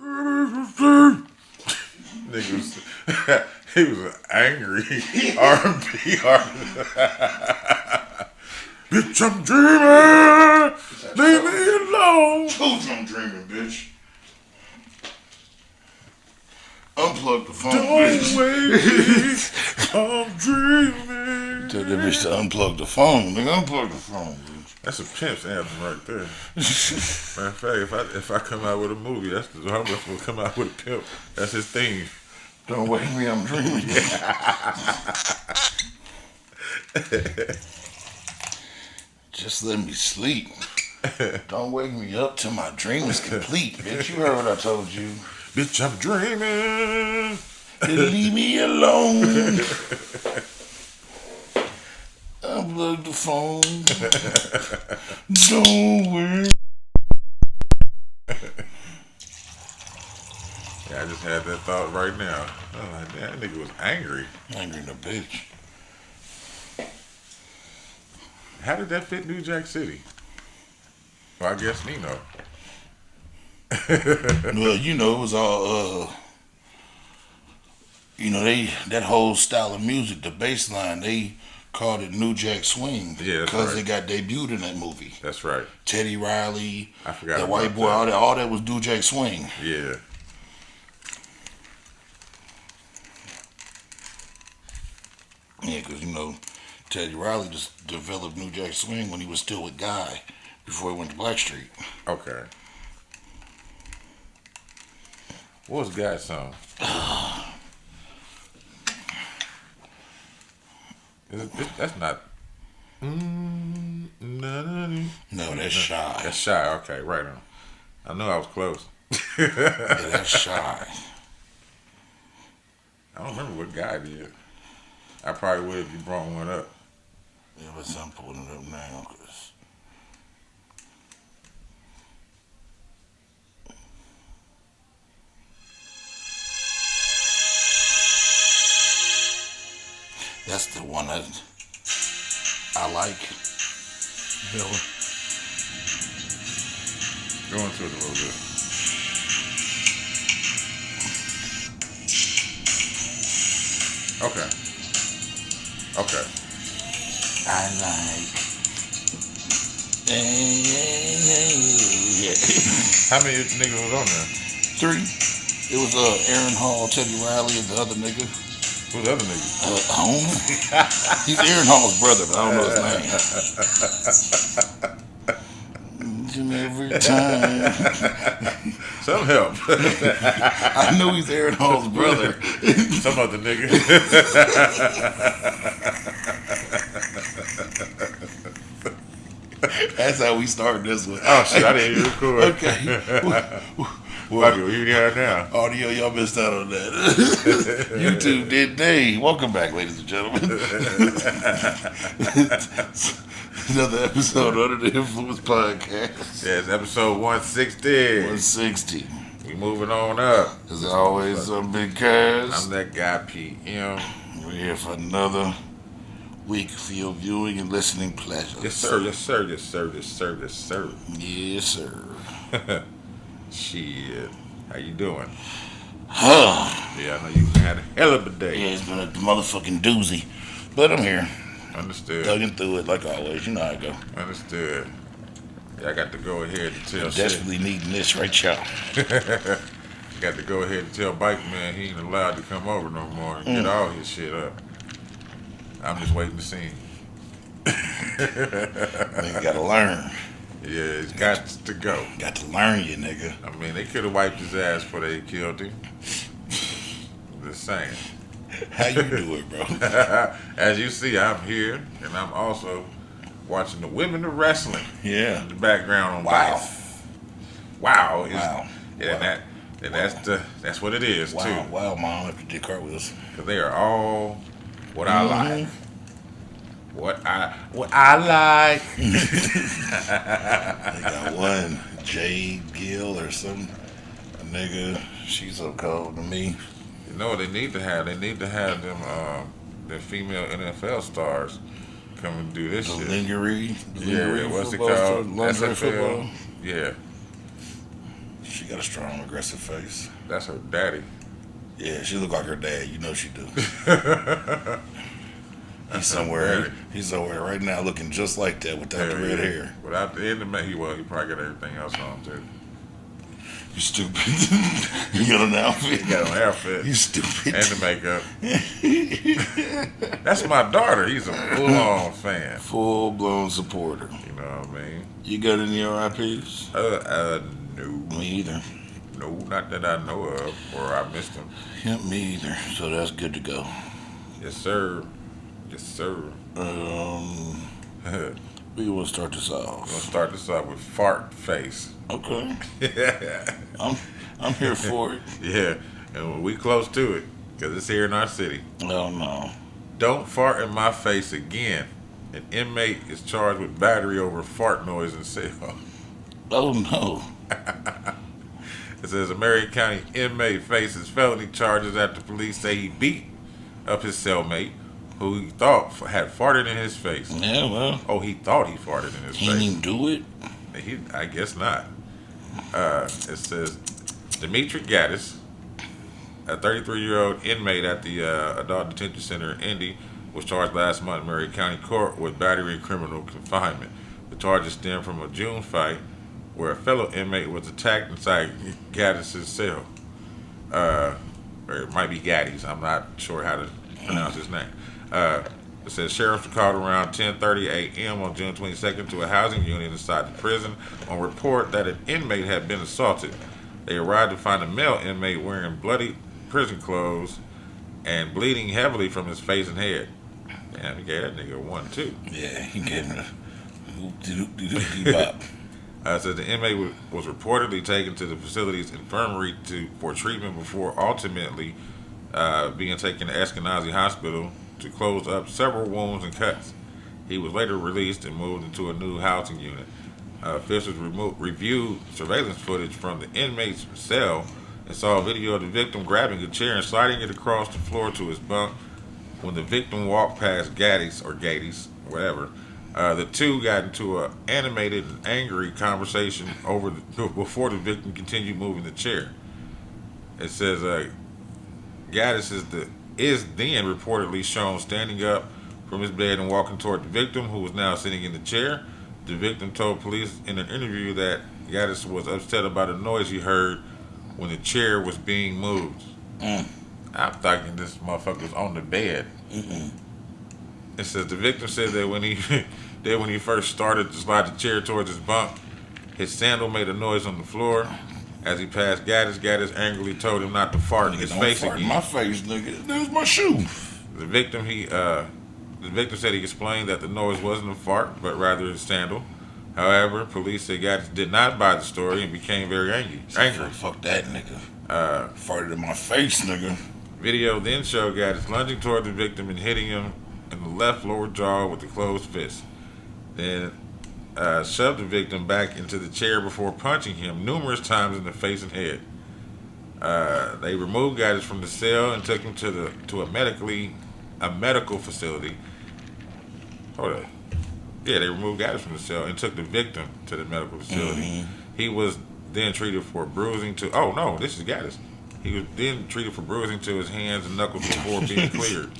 Nigga was, he was an angry R&B artist. Bitch, I'm dreaming. Leave me alone. Told you I'm dreaming, bitch. Unplug the phone, Don't bitch. wait, I'm dreaming. Tell that bitch to unplug the phone. Nigga, unplug the phone, bitch. That's a pimp's anthem right there. Matter of fact, if I come out with a movie, that's the homeless will come out with a pimp. That's his theme. Don't wake me, I'm dreaming. Just let me sleep. Don't wake me up till my dream is complete. Bitch, you heard what I told you. Bitch, I'm dreaming. Leave me alone. Unplug the phone. Don't worry. Yeah, I just had that thought right now. I'm like, damn, that nigga was angry. Angry in a bitch. How did that fit New Jack City? Well, I guess Nino. Well, you know, it was all, that whole style of music, the bass line, they called it New Jack Swing. Yeah, that's because right. they got debuted in that movie. That's right. Teddy Riley, I forgot that about white boy, that. all that was New Jack Swing. Yeah. Yeah, because, Teddy Riley just developed New Jack Swing when he was still with Guy before he went to Blackstreet. Okay. What was Guy's song? That's not. No, that's Shy. That's Shy. Okay, right on. I know I was close. Yeah, that's Shy. I don't remember what Guy did. I probably would if you brought one up. Yeah, but I'm pulling it up now, because... That's the one that I like. Bill. Go into it a little bit. Okay. Okay. I like. Yeah. How many niggas was on there? 3. It was Aaron Hall, Teddy Riley, and the other nigga. Who's the other nigga? I don't know. He's Aaron Hall's brother, but I don't know his name. Every time. Some help. I know he's Aaron Hall's brother. Some other nigga. That's how we start this one. Oh shit, I didn't even record. Okay. Fuck it, you hear it now. Audio, y'all missed out on that. YouTube did they. Welcome back, ladies and gentlemen. Another episode Under the Influence podcast. Yeah, it's episode 160. 160. We moving on up. As always, I'm Big Cass. I'm that guy PM. We're here for another week for your viewing and listening pleasure. Yes sir, yes sir, yes sir, yes sir, yes sir. Yes, sir. Shit. How you doing? Huh. Yeah, I know you had a hell of a day. Yeah, it's been a motherfucking doozy. But I'm here. Understood. Thugging through it like always. You know how I go. Understood. Yeah, I got to go ahead and tell Desperately needing this right, y'all. Got to go ahead and tell Bike Man he ain't allowed to come over no more and get all his shit up. I'm just waiting to see him. Nigga gotta learn. Yeah, he's got to go. Got to learn you, nigga. I mean, they could have wiped his ass before they killed him. Just saying. How you do it, bro? As you see, I'm here, and I'm also watching the Women of Wrestling Yeah. in the background on Wow. Vice. Wow. Wow. Yeah, and that's what it is, Wow, too. wow, mom, after did cartwheels. Because they are all what I like. What I like. They got one, Jade Gill or some nigga. She's so cold to me. You know what they need to have? They need to have them, the female NFL stars come and do this shit. Lingerie. Yeah, what's it football, called? lingerie SFL. football. Yeah. She got a strong, aggressive face. That's her daddy. Yeah, she look like her dad. You know she do. He's Daddy. somewhere right now looking just like that without the Hell red yeah. hair. Without the intimate, he probably got everything else on too. You stupid. You got an outfit. He got an outfit You stupid. and the makeup. That's my daughter. He's a full-on fan. Full blown supporter. You know what I mean? You got any RIPs? No. Me either. No, not that I know of, or I missed him. Yep, me either. So that's good to go. Yes, sir. Yes, sir. We're We will start this gonna off. start this off with fart face. Okay. Yeah. I'm here for it. Yeah, and we close to it, because it's here in our city. Oh no. Don't fart in my face again. An inmate is charged with battery over fart noise in cell. Oh no. It says a Marion County inmate faces felony charges after police say he beat up his cellmate, who he thought had farted in his face. Yeah, well, Oh, he thought he farted in his he didn't face. even do it. I guess not. It says Dimitri Gaddis, a 33-year-old inmate at the Adult Detention Center in Indy, was charged last month in Marion County Court with battery and criminal confinement. The charges stem from a June fight where a fellow inmate was attacked inside Gaddis' cell. Or it might be Gaddis. I'm not sure how to pronounce his name. It says sheriffs were called around 10:30 a.m. on June 22nd to a housing unit inside the prison on report that an inmate had been assaulted. They arrived to find a male inmate wearing bloody prison clothes and bleeding heavily from his face and head. Damn, he gave that nigga a 1-2. Yeah, he gave him a bop. Says the inmate was reportedly taken to the facility's infirmary for treatment before ultimately being taken to Eskenazi Hospital to close up several wounds and cuts. He was later released and moved into a new housing unit. Officials reviewed surveillance footage from the inmate's cell and saw a video of the victim grabbing a chair and sliding it across the floor to his bunk. When the victim walked past Gaddis, whatever, the two got into an animated and angry conversation before the victim continued moving the chair. It says Gaddis is then reportedly shown standing up from his bed and walking toward the victim, who was now sitting in the chair. The victim told police in an interview that Gaddis was upset about a noise he heard when the chair was being moved. I'm thinking this motherfucker was on the bed. It says the victim said that when he first started to slide the chair towards his bunk, his sandal made a noise on the floor. As he passed Gaddis angrily told him not to fart in his face Fart in again. my face, nigga. There's my shoe. The victim said he explained that the noise wasn't a fart, but rather his sandal. However, police said Gaddis did not buy the story and became very angry. Fuck that, nigga. Farted in my face, nigga. Video then showed Gaddis lunging toward the victim and hitting him in the left lower jaw with the closed fist. Then shoved the victim back into the chair before punching him numerous times in the face and head. They removed Gaddis from the cell and took him to a medical facility. Hold on. Yeah, they removed Gaddis from the cell and took the victim to the medical facility. He was then treated for bruising to. Oh no, this is Gaddis. He was then treated for bruising to his hands and knuckles before being cleared.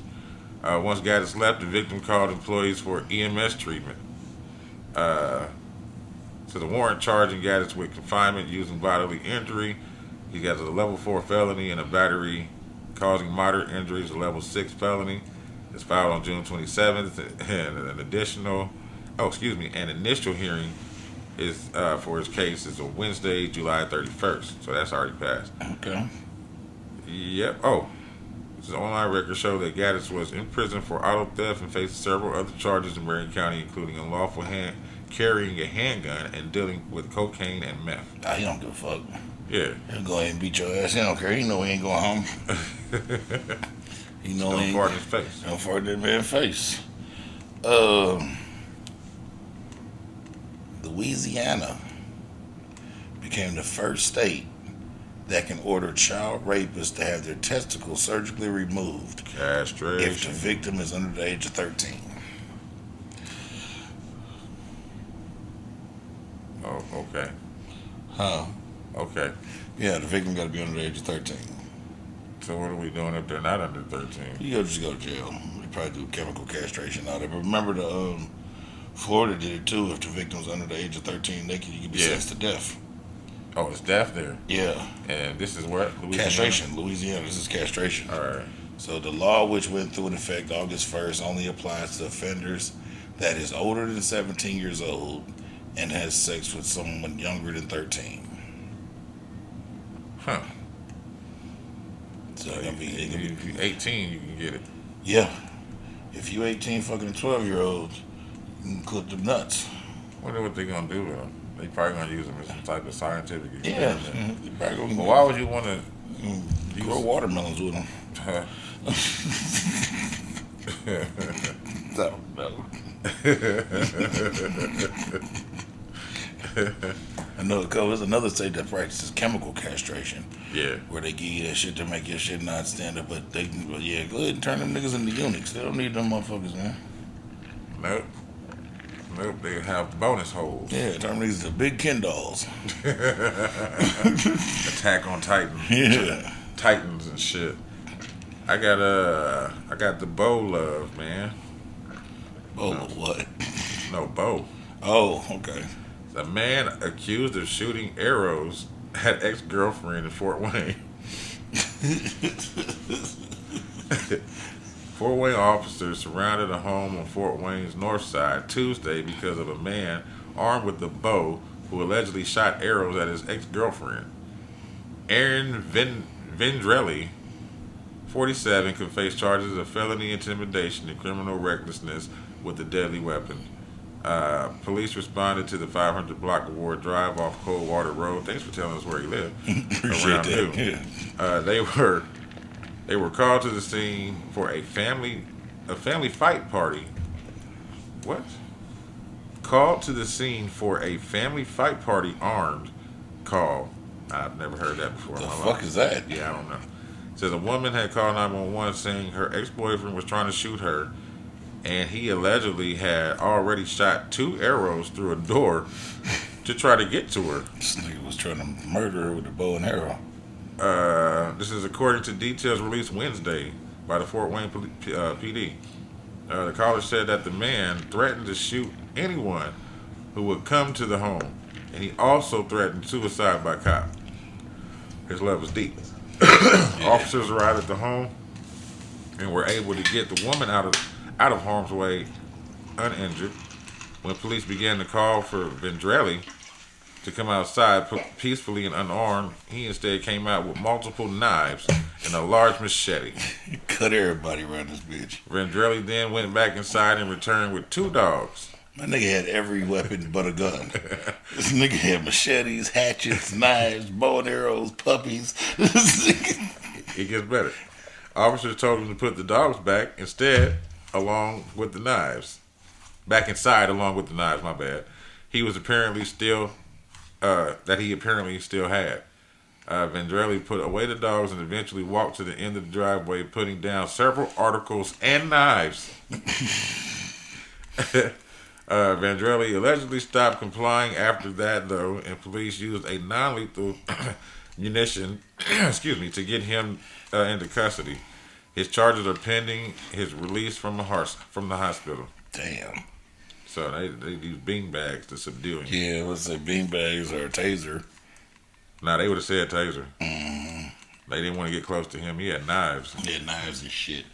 Once Gaddis left, the victim called employees for EMS treatment. So the warrant charging Gaddis with confinement using bodily injury. He got a level 4 felony and a battery causing moderate injuries, a level 6 felony. It's filed on June 27th, and an initial hearing is for his case is on Wednesday, July 31st. So that's already passed. Okay. Yep. Oh, this online records show that Gaddis was in prison for auto theft and faced several other charges in Marion County, including unlawful carrying a handgun and dealing with cocaine and meth. He don't give a fuck. Yeah. He'll go ahead and beat your ass. He don't care. He know he ain't going home. He know he Don't ain't. fart in his face. Don't fart in that man's face. Louisiana became the first state that can order child rapists to have their testicles surgically removed if the Castration. victim is under the age of 13. Oh, okay. Huh? Okay. Yeah, the victim got to be under the age of 13. So what are we doing if they're not under 13? You just go to jail. They probably do chemical castration out there. But remember, Florida did it too. If the victim's under the age of 13, you could be sentenced to death. Oh, it's death there. Yeah. And this is what? Louisiana? Castration. Louisiana. This is castration. All right. So the law, which went through in effect August 1st, only applies to offenders that is older than 17 years old and has sex with someone younger than 13. Huh. So If you're 18, you can get it. yeah. If you 18 fucking a 12-year-old, you can clip them nuts. Wonder what they're gonna do with them. They probably gonna use them as some type of scientific Yeah. experiment. They probably gonna But why would you want to grow watermelons with them. I know there's another state that practices chemical castration. Yeah. Where they give you that shit to make your shit not stand up, but go ahead and turn them niggas into eunuchs. They don't need them motherfuckers, man. Nope. Nope. They have bonus holes. Yeah, turn them niggas into big Ken dolls. Attack on Titan. Yeah. Titans and shit. I got the bow love, man. Oh, what? No, bow. Oh, okay. A man accused of shooting arrows at ex-girlfriend in Fort Wayne. Fort Wayne officers surrounded a home on Fort Wayne's north side Tuesday because of a man armed with a bow who allegedly shot arrows at his ex-girlfriend. Aaron Vendrelli, 47, could face charges of felony intimidation and criminal recklessness with a deadly weapon. Police responded to the 500 block of Ward Drive off Coldwater Road. Thanks for telling us where he lived. Appreciate that. Yeah. They were called to the scene for a family fight party. What? Called to the scene for a family fight party armed call. I've never heard that before. The in my fuck life. is that? Yeah, I don't know. It says a woman had called 911 saying her ex-boyfriend was trying to shoot her, and he allegedly had already shot 2 arrows through a door to try to get to her. This nigga was trying to murder her with a bow and arrow. This is according to details released Wednesday by the Fort Wayne PD. The caller said that the man threatened to shoot anyone who would come to the home, and he also threatened suicide by cop. His love was deep. Officers arrived at the home and were able to get the woman out of harm's way uninjured. When police began to call for Vendrelli to come outside peacefully and unarmed, he instead came out with multiple knives and a large machete. Cut everybody around this bitch. Vendrelli then went back inside and returned with 2 dogs. My nigga had every weapon but a gun. This nigga had machetes, hatchets, knives, bow and arrows, puppies. It gets better. Officers told him to put the dogs back along with the knives. Back inside along with the knives, my bad. He apparently still had. Vendrelli put away the dogs and eventually walked to the end of the driveway, putting down several articles and knives. Vendrelli allegedly stopped complying after that, though, and police used a non-lethal munition, to get him into custody. His charges are pending his release from the hospital. Damn. So they use bean bags to subdue him. Yeah, let's say bean bags or a taser. Nah, they would have said taser. They didn't want to get close to him. He had knives. Yeah, knives and shit.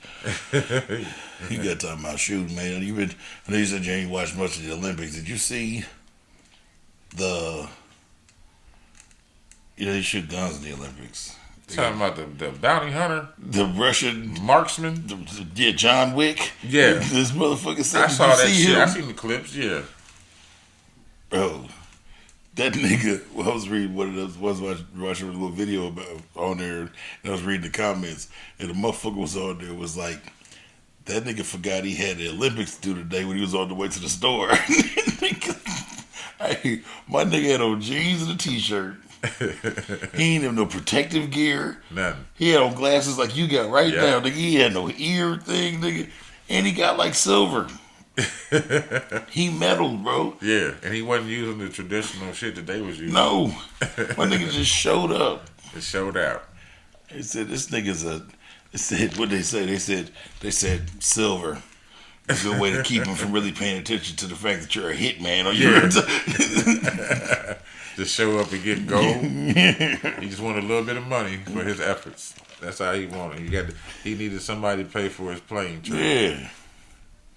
You got talking about shooting, man. I know you said you ain't watched much of the Olympics. Did you see they shoot guns in the Olympics. Talking about the bounty hunter? The Russian marksman? John Wick. Yeah. This motherfucker said, I saw that shit. Him? I seen the clips, yeah. Bro, that nigga, I was reading watching a little video about on there, and I was reading the comments, and the motherfucker was on there was like, that nigga forgot he had the Olympics to do today when he was on the way to the store. Hey, my nigga had on jeans and a t-shirt. He ain't have no protective gear. Nothing. He had on glasses like you got right now. Nigga, he had no ear thing, nigga. And he got like silver. He meddled, bro. Yeah, and he wasn't using the traditional shit that they was using. No, my nigga just showed up. It showed out. They said this nigga's a. They said what they say. They said silver. It's a good way to keep him from really paying attention to the fact that you're a hitman or you're. Just show up and get gold. He just wanted a little bit of money for his efforts. That's how he wanted. He needed somebody to pay for his plane trip. Yeah.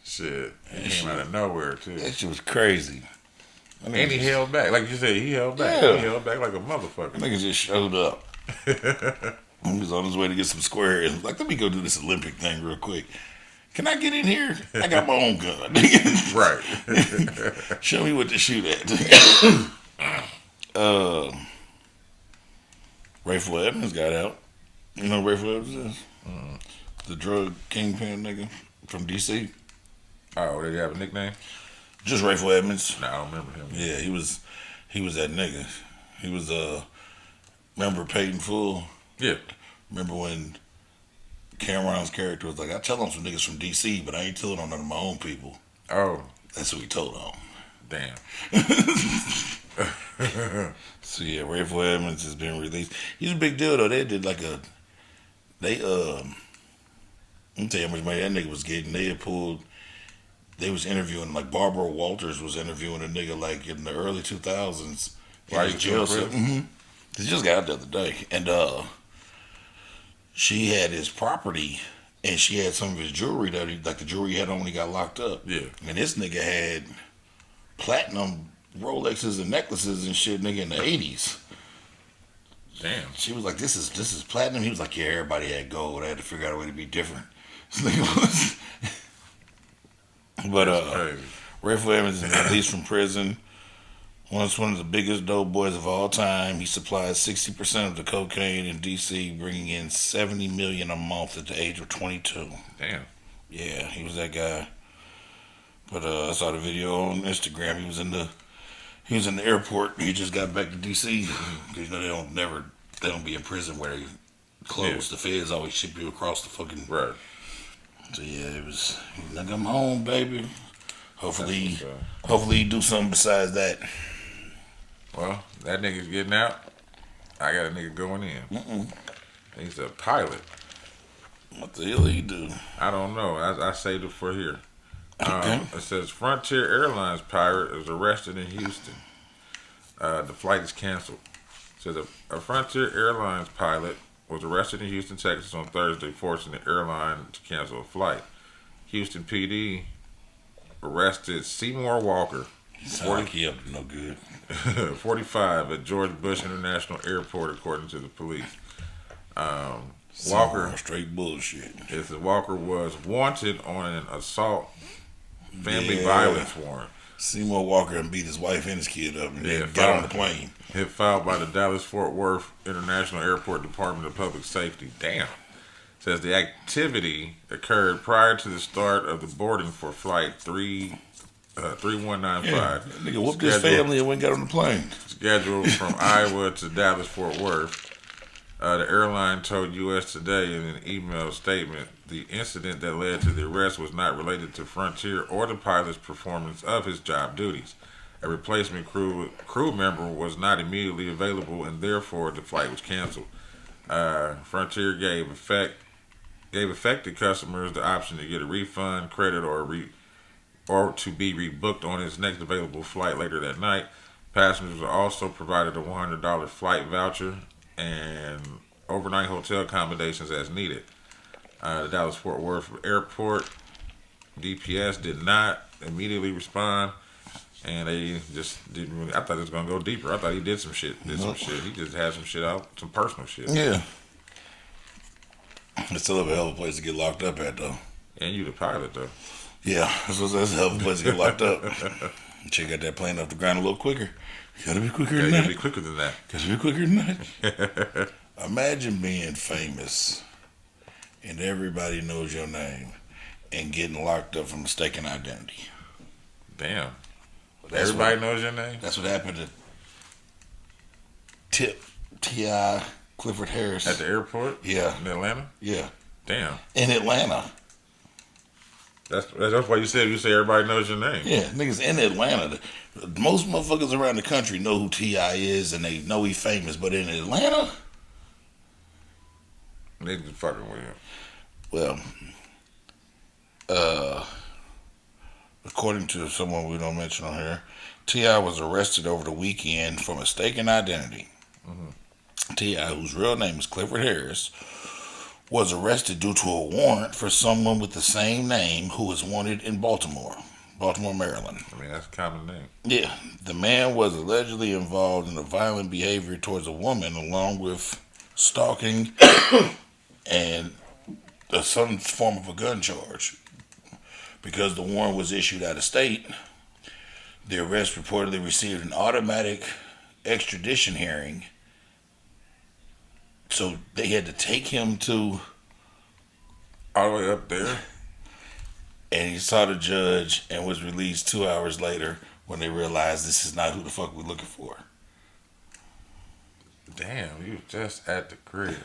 Shit. He came out of nowhere too. That shit was crazy. And he held back. Like you said, he held back. Yeah. He held back like a motherfucker. Nigga just showed up. He was on his way to get some square. He was like, let me go do this Olympic thing real quick. Can I get in here? I got my own gun. Right. Show me what to shoot at. Rayful Evans got out. You know who Rayful Evans is? The drug kingpin nigga from DC. Oh, did he have a nickname? Just Rayful Evans. No, I don't remember him. Yeah, he was that nigga. He was remember Peyton Fool? Yeah. Remember when Cameron's character was like, I tell on some niggas from DC, but I ain't telling on none of my own people. Oh. That's who he told on. Damn. So yeah, Rayful Evans has been released. He's a big deal though. They did like let me tell you how much money that nigga was getting. They was interviewing, like Barbara Walters was interviewing a nigga like in the early 2000s. Why in you jail still in cell. He just got out the other day. And she had his property and she had some of his jewelry that the jewelry he had on when he got locked up. Yeah. And this nigga had platinum Rolexes and necklaces and shit, nigga, in the 80s. Damn. She was like, this is platinum. He was like, yeah, everybody had gold. I had to figure out a way to be different. This nigga was. But Rayful Evans is released from prison. Once one of the biggest dope boys of all time, he supplies 60% of the cocaine in DC, bringing in $70 million a month at the age of 22. Damn. Yeah, he was that guy. But I saw the video on Instagram. He was in the airport. He just got back to DC because they don't be in prison where they close. Yeah. The feds always ship you across the fucking right. So yeah, it was like I'm home, baby. Hopefully he do something besides that. Well, that nigga's getting out. I got a nigga going in. He's a pilot. What the hell he do? I don't know. I saved it for here. Okay. It says Frontier Airlines pilot is arrested in Houston. The flight is canceled. It says a Frontier Airlines pilot was arrested in Houston, Texas on Thursday, forcing the airline to cancel a flight. Houston PD arrested Seymour Walker, 45, at George Bush International Airport, according to the police. Walker, straight bullshit. Walker was wanted on an assault family violence warrant. Seymour Walker and beat his wife and his kid up and then got on the plane. It filed by the Dallas-Fort Worth International Airport Department of Public Safety. Damn. Says the activity occurred prior to the start of the boarding for flight 3195. Yeah, nigga whooped his family and went and got on the plane. Scheduled from Iowa to Dallas-Fort Worth. The airline told U.S. Today in an email statement the incident that led to the arrest was not related to Frontier or the pilot's performance of his job duties. A replacement crew member was not immediately available, and therefore the flight was canceled. Frontier gave affected customers the option to get a refund, credit, or to be rebooked on his next available flight later that night. Passengers were also provided a $100 flight voucher and overnight hotel accommodations as needed. The Dallas-Fort Worth Airport DPS did not immediately respond, and they just didn't really. I thought it was gonna go deeper. I thought he did some shit. He just had some shit out, some personal shit. Yeah. It's still a hell of a place to get locked up at, though. And you the pilot, though. Yeah, that's a hell of a place to get locked up. Check out that plane off the ground a little quicker. You gotta be quicker than that. Gotta be quicker than that. Gotta be quicker than that. Imagine being famous and everybody knows your name and getting locked up for mistaken identity. Damn. Everybody knows your name? That's what happened to T.I. Clifford Harris. At the airport? Yeah. In Atlanta? Yeah. Damn. In Atlanta. That's why you say everybody knows your name. Yeah, niggas in Atlanta. Most motherfuckers around the country know who T.I. is and they know he's famous, but in Atlanta, They just fucking with him. well, according to someone we don't mention on here, T.I. was arrested over the weekend for mistaken identity. T.I., whose real name is Clifford Harris, was arrested due to a warrant for someone with the same name who is wanted in Baltimore, Maryland. I mean, that's a common name. Yeah, the man was allegedly involved in a violent behavior towards a woman, along with stalking and some form of a gun charge. Because the warrant was issued out of state, the arrest reportedly received an automatic extradition hearing. So they had to take him to, All the way up there. and he saw the judge and was released 2 hours later when they realized this is not who the fuck we're looking for. Damn, you just at the crib.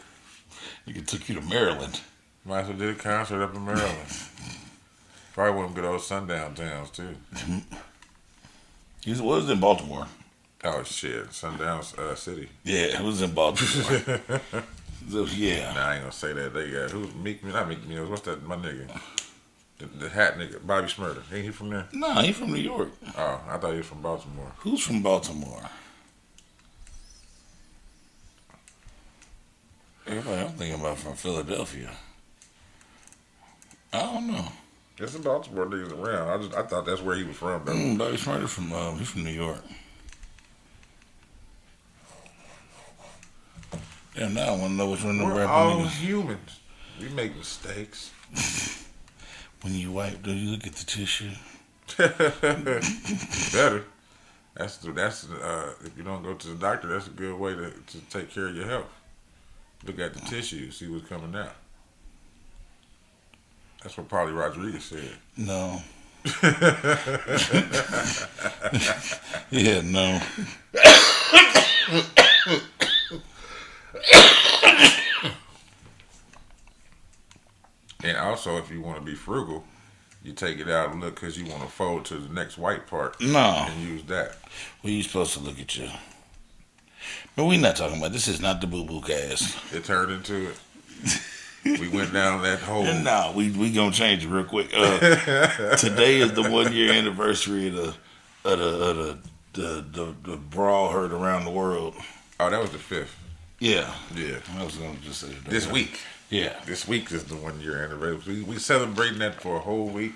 It took you to Maryland. Might as well did a concert up in Maryland. Probably one of them good old sundown towns too. He was in Baltimore. Oh shit, Sundown City. Yeah, it was in Baltimore. So, yeah. Nah, I ain't gonna say that. They got who's not Meek Mills. What's that? My nigga, the hat nigga, Bobby Smurder. Ain't he from there? No, he from New York. Oh, I thought he was from Baltimore. Who's from Baltimore? Everybody I'm thinking about from Philadelphia. I don't know. There's some Baltimore niggas around. I thought that's where he was from though. Bobby Smurder he's from New York. Damn, now I want to know which one of them We're rapper all niggas. humans. We make mistakes. When you wipe, do you look at the tissue? Better. That's if you don't go to the doctor, that's a good way to take care of your health. Look at the tissue, see what's coming out. That's what probably Rodriguez said. No. Yeah, no. And also, if you want to be frugal, you take it out and look because you want to fold to the next white part. No. And use that. Well, you supposed to look at you. But we not talking about, this is not the boo-boo cast. It turned into it. We went down that whole. No, we gonna change it real quick. Today is the 1 year anniversary of the brawl heard around the world. Oh, that was the 5th. Yeah. Yeah. I was gonna just say that. This week. Yeah. This week is the 1 year anniversary. We celebrating that for a whole week.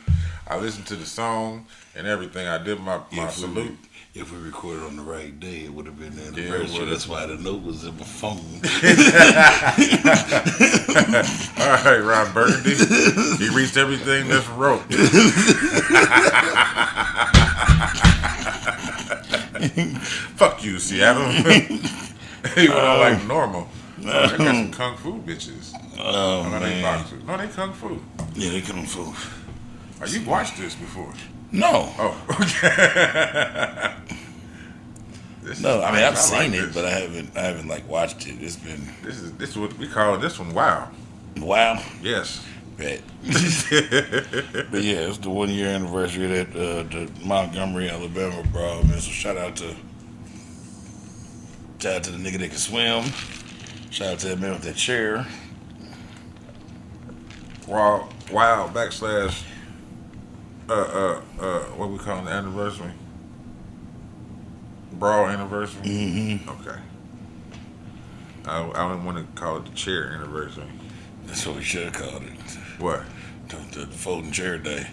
I listened to the song and everything. I did my salute. If we recorded on the right day, it would have been the Yeah, it anniversary. would've. That's why the note was in my phone. All right, Ron Burgundy. He reached everything that's wrote. Fuck you, Seattle. He went on like normal. I got some kung fu bitches. Oh, No, they man. boxers. No, they kung fu. Yeah, they come from. Oh, you watched this before? No. Oh, okay. No, I mean I've seen like it, this. but I haven't like watched it. It's been This is what we call this one. Wow. wow. Yes. But yeah, it's the 1 year anniversary of that the Montgomery, Alabama brawl, man. So shout out to the nigga that can swim. Shout out to that man with that chair. Wow. Backslash. What we call the anniversary? Brawl anniversary. Mm-hmm. Okay. I don't want to call it the chair anniversary. That's what we should have called it. What? The folding chair day.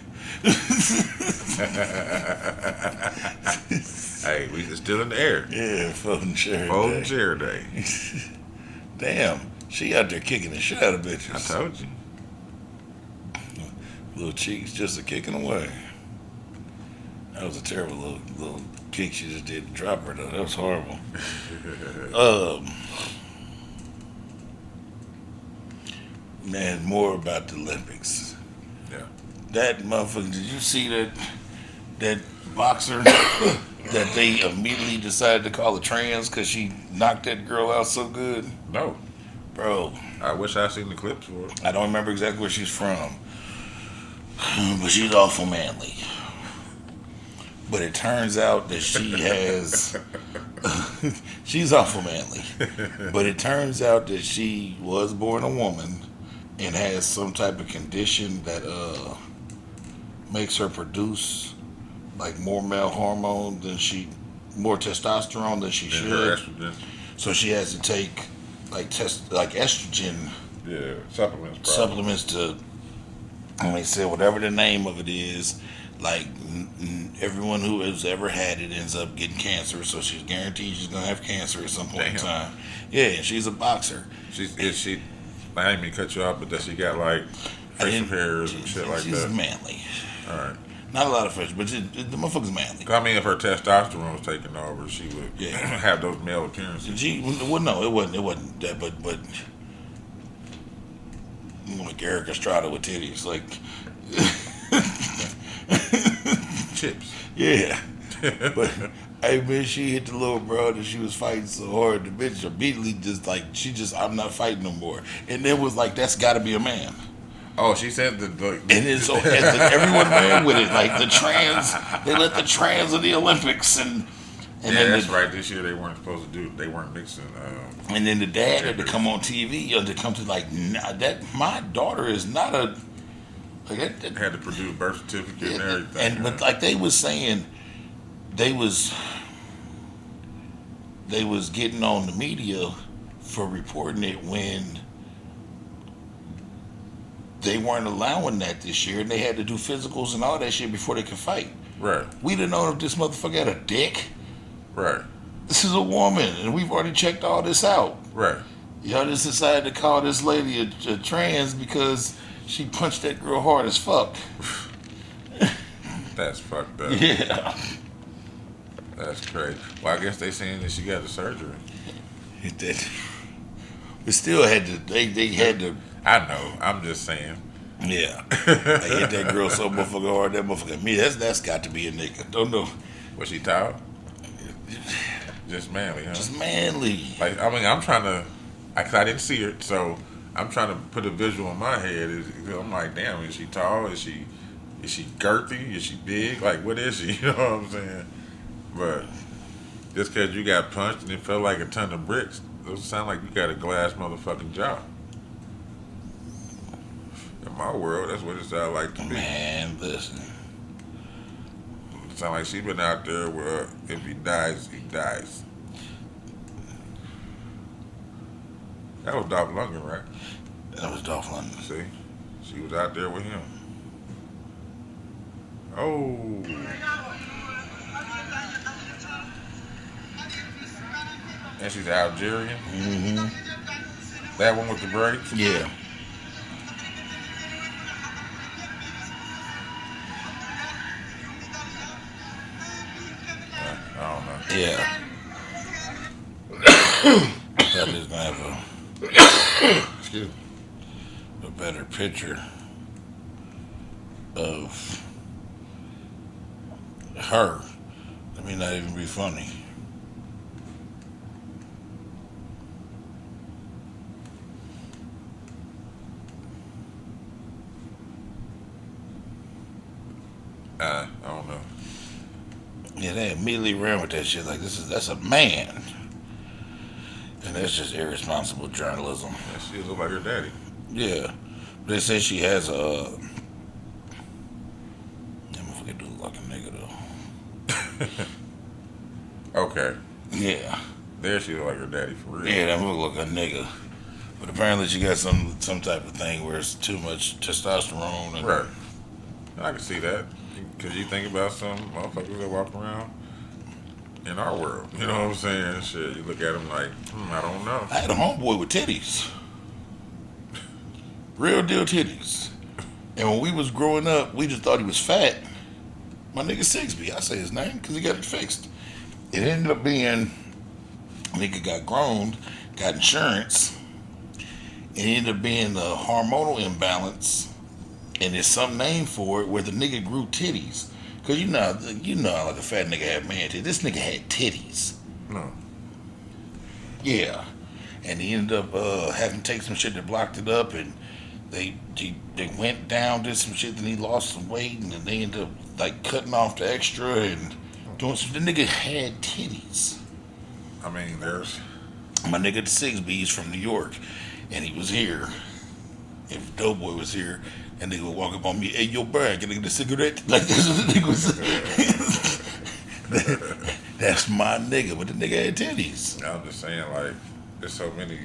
Hey, we still in the air. Yeah, folding chair Folding day. chair day. Damn, she out there kicking the shit out of bitches. I told you. Little cheeks just a kicking away. That was a terrible little kick she just did to drop her though. That was horrible. Man, more about the Olympics. Yeah. That motherfucker, did you see that boxer that they immediately decided to call a trans because she knocked that girl out so good? No. Bro, I wish I seen the clips for it. I don't remember exactly where she's from. but she's awful manly. But it turns out that she has. She's awful manly. But it turns out that she was born a woman and has some type of condition that makes her produce like more male hormone than more testosterone than she And her should. estrogen. So she has to take like estrogen Yeah, supplements. Probably. supplements to, and they said whatever the name of it is, like everyone who has ever had it ends up getting cancer. So she's guaranteed she's gonna have cancer at some point in Damn. time. Yeah, and she's a boxer. Is she? I didn't mean to cut you off, but does she got like facial hairs and shit like She's that? manly. All right. Not a lot of facial, but the motherfucker's manly. I mean, if her testosterone was taken over, she would Yeah. have those male appearances. Well, no, it wasn't that, but like Eric Estrada with titties, like Chips. yeah. But hey man, she hit the little broad and she was fighting so hard. The bitch immediately I'm not fighting no more. And then was like, that's got to be a man. Oh, she said that. And then so everyone ran with it, like the trans. They let the trans of the Olympics and Yeah, then that's right. This year they weren't supposed to do. They weren't mixing. And then the dad had to come on TV to come to like, nah, that my daughter is not a like that, Had to produce birth certificate and everything. and but like they was saying, they was getting on the media for reporting it when they weren't allowing that this year, and they had to do physicals and all that shit before they could fight. Right. We didn't know if this motherfucker had a dick. Right. This is a woman, and we've already checked all this out. Right. Y'all just decided to call this lady a trans because she punched that girl hard as fuck. That's fucked up. Yeah. That's crazy. Well, I guess they saying that she got the surgery. It did. We still had to. They had to. I know. I'm just saying. Yeah. They hit that girl so motherfucking hard. That motherfucker. Me. That's got to be a nigga. Don't know. Was she tall? Just manly, huh? Just manly. Like, I mean, I'm trying to. Cause I didn't see her, so I'm trying to put a visual in my head. I'm like, damn, is she tall? Is she girthy? Is she big? Like, what is she? You know what I'm saying? But just because you got punched and it felt like a ton of bricks, it sound like you got a glass motherfucking jaw. In my world, that's what it sound like to me. Man, listen. It sound like she been out there where if he dies, he dies. That was Dolph Lundgren, right? That was Dolph Lundgren. See? She was out there with him. Oh. And she's Algerian? Mm-hmm. That one with the braids? Yeah. I don't know. Yeah. That is gonna have Excuse me. a better picture of her. Let me not even be funny. I don't know. Yeah, they immediately ran with that shit like that's a man. And that's just irresponsible journalism. That shit look like her daddy. Yeah. But they say she has a that motherfucker do look like a nigga though. Okay. Yeah. There she look like her daddy for real. Yeah, that motherfucker look like a nigga. But apparently she got some type of thing where it's too much testosterone and Right. I can see that. Because you think about some motherfuckers that walk around in our world. You know what I'm saying? Shit, you look at them like, I don't know. I had a homeboy with titties. Real deal titties. And when we was growing up, we just thought he was fat. My nigga Sigsby, I say his name because he got it fixed. It ended up being, nigga got grown, got insurance. It ended up being a hormonal imbalance. And there's some name for it where the nigga grew titties. Because you know how like a fat nigga had man titties. This nigga had titties. No. Yeah. And he ended up having to take some shit that blocked it up, and They went down, did some shit, then he lost some weight, and then they ended up like cutting off the extra and doing some. The nigga had titties. I mean, there's My nigga the Six B's from New York, and he was here. If Doughboy was here, and they would walk up on me, hey, yo, bro, can I get a cigarette? Like, that's what the nigga was. That's my nigga, but the nigga had titties. I'm just saying, like, there's so many,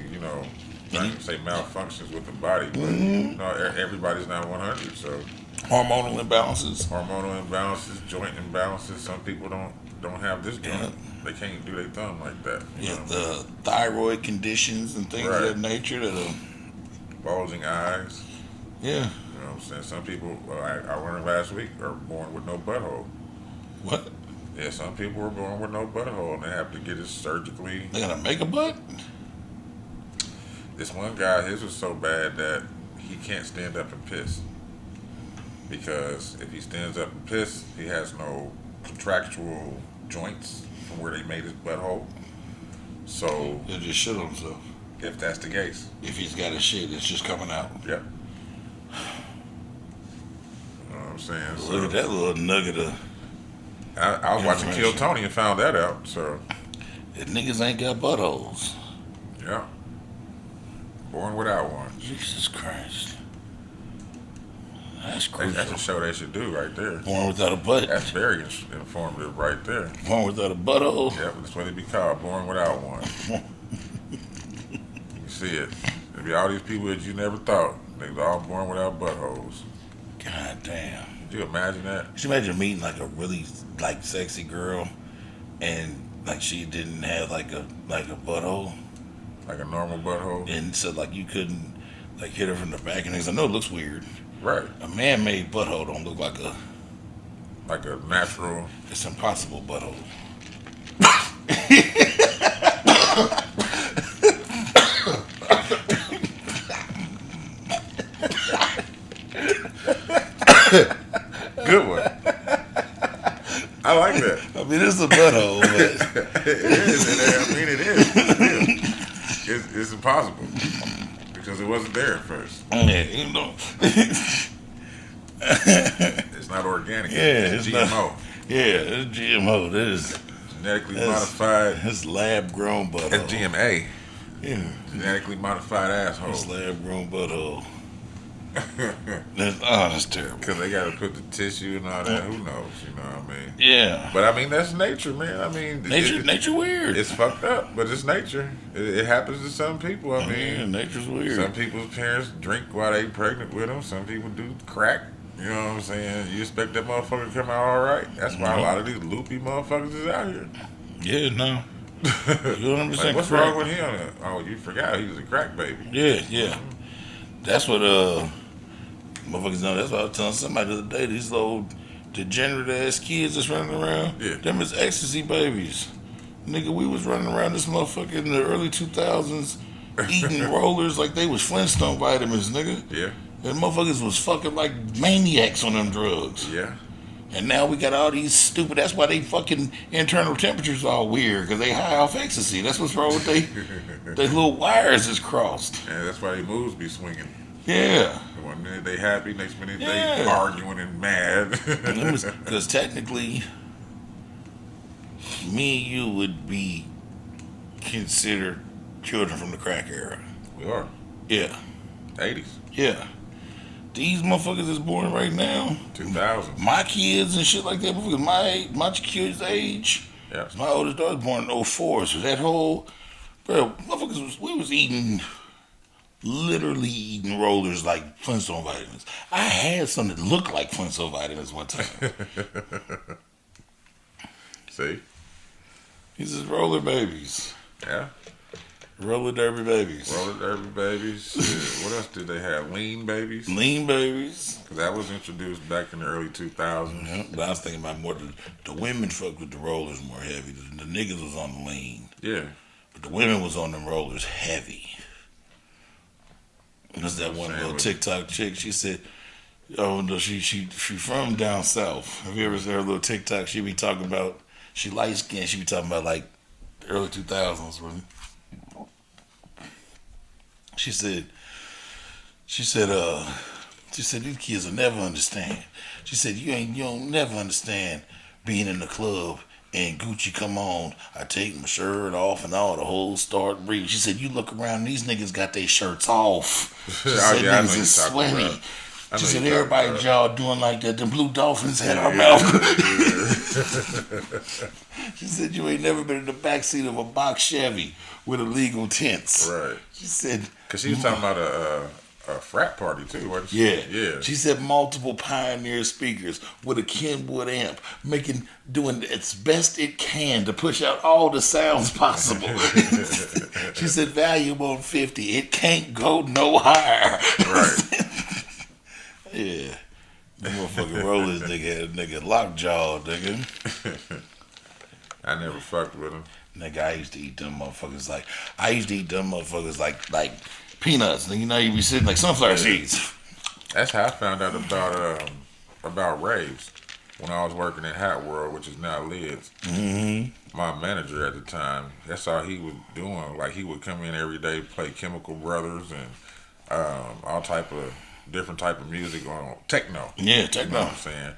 not even say malfunctions with the body, but everybody's not 100. So Hormonal imbalances. hormonal imbalances, joint imbalances. Some people don't have this joint. Yeah. They can't do their thumb like that. Yeah, the thyroid conditions and things of Right. that nature that are, Bulging eyes. yeah. You know what I'm saying? Some people, I learned last week, are born with no butthole. What? Yeah, some people were born with no butthole, and they have to get it surgically. They gonna make a butt? This one guy, his was so bad that he can't stand up and piss. Because if he stands up and piss, he has no contractual joints from where they made his butthole. So, He'll just shit on himself. if that's the case, If he's got his shit, it's just coming out. yep. You know what I'm saying? Look at that little nugget of I was watching Kill information. Tony and found that out. So, that niggas ain't got buttholes. yeah. Born without one. Jesus Christ. That's That's crucial. a show they should do right there. Born without a butt. That's very informative right there. Born without a butthole. Yeah, that's what it be called, born without one. You see it. There be all these people that you never thought. They was all born without buttholes. God damn. Could you imagine that? Could you imagine meeting like a really like sexy girl and like she didn't have like a butthole Like a normal butthole? and so like you couldn't like hit her from the back and things. I know it looks weird. Right. A man-made butthole don't look like a. Like a natural. It's impossible butthole. Good one. I like that. I mean, it's a butthole, but It is. I mean, it is. It's impossible. Because it wasn't there at first. yeah, you know. It's not organic. Yeah, it's it's GMO. not- yeah, it's GMO. That is Genetically modified. it's lab-grown butthole. It's GMA. Yeah, Genetically modified asshole. it's lab-grown butthole. That's terrible. Because they got to put the tissue and all that. Who knows? You know what I mean? Yeah, But I mean, that's nature, man. I mean, nature weird. it's fucked up, but it's nature. It happens to some people. I Yeah, mean, nature's weird. some people's parents drink while they pregnant with them. Some people do crack. You know what I'm saying? You expect that motherfucker to come out all right? That's why a lot of these loopy motherfuckers is out here. Yeah, no. You 100% Like, what's correct. wrong with him? Oh, you forgot he was a crack baby. Yeah. That's what motherfuckers know. That's what I was telling somebody the other day. These little degenerate ass kids that's running around. Yeah. Them is ecstasy babies. Nigga, we was running around this motherfucker in the early 2000s eating rollers like they was Flintstone vitamins, nigga. Yeah, And motherfuckers was fucking like maniacs on them drugs. yeah. And now we got all these stupid. That's why they fucking internal temperatures all weird because they high off ecstasy. That's what's wrong with they little wires is crossed. And that's why their moves be swinging. Yeah, One minute they happy, next minute they Yeah. arguing and mad. because technically, me and you would be considered children from the crack era. We are. Yeah, 80s, yeah. These motherfuckers is born right now. 2000s. My kids and shit like that. Motherfuckers, my kids' age. Yeah. My oldest daughter was born in 04, so that whole, bro, motherfuckers we was literally eating rollers like Flintstone vitamins. I had some that looked like Flintstone vitamins one time. See? These is roller babies. Yeah. Roller derby babies. Roller derby babies. Shit. What else did they have? Lean babies? Lean babies. 'Cause that was introduced back in the early 2000s. Yeah, but I was thinking about more the women fucked with the rollers more heavy. The niggas was on the lean. Yeah. But the women was on them rollers heavy. There's that one Same little with- TikTok chick. She said, "Oh no, she from down south." Have you ever seen her little TikTok? She be talking about she light skinned. She be talking about like the early 2000s when she said She said, these kids will never understand. She said, you'll never understand being in the club and Gucci come on. I take my shirt off and all the hoes start breathing. She said, you look around, these niggas got their shirts off. She said, yeah, I know niggas you is talking sweaty. about. She said, you talking everybody about. jaw doing like that. The Blue Dolphins had our mouth. She said, you ain't never been in the backseat of a box Chevy with illegal tents. Right. She said, Because she was talking about a frat party, too, wasn't she? yeah. Yeah. She said multiple Pioneer speakers with a Kenwood amp, doing its best it can to push out all the sounds possible. She said volume on 50, it can't go no higher. Right. Yeah. The motherfucking rollers nigga had a nigga lockjaw, nigga. I never fucked with him. Nigga, I used to eat them motherfuckers like peanuts. You know, you be sitting like sunflower seeds. That's how I found out about raves when I was working at Hat World, which is now Lids. Mm-hmm. My manager at the time, that's all he was doing. Like, he would come in every day, play Chemical Brothers and all type of different type of music on techno. Yeah, You techno. know what I'm saying?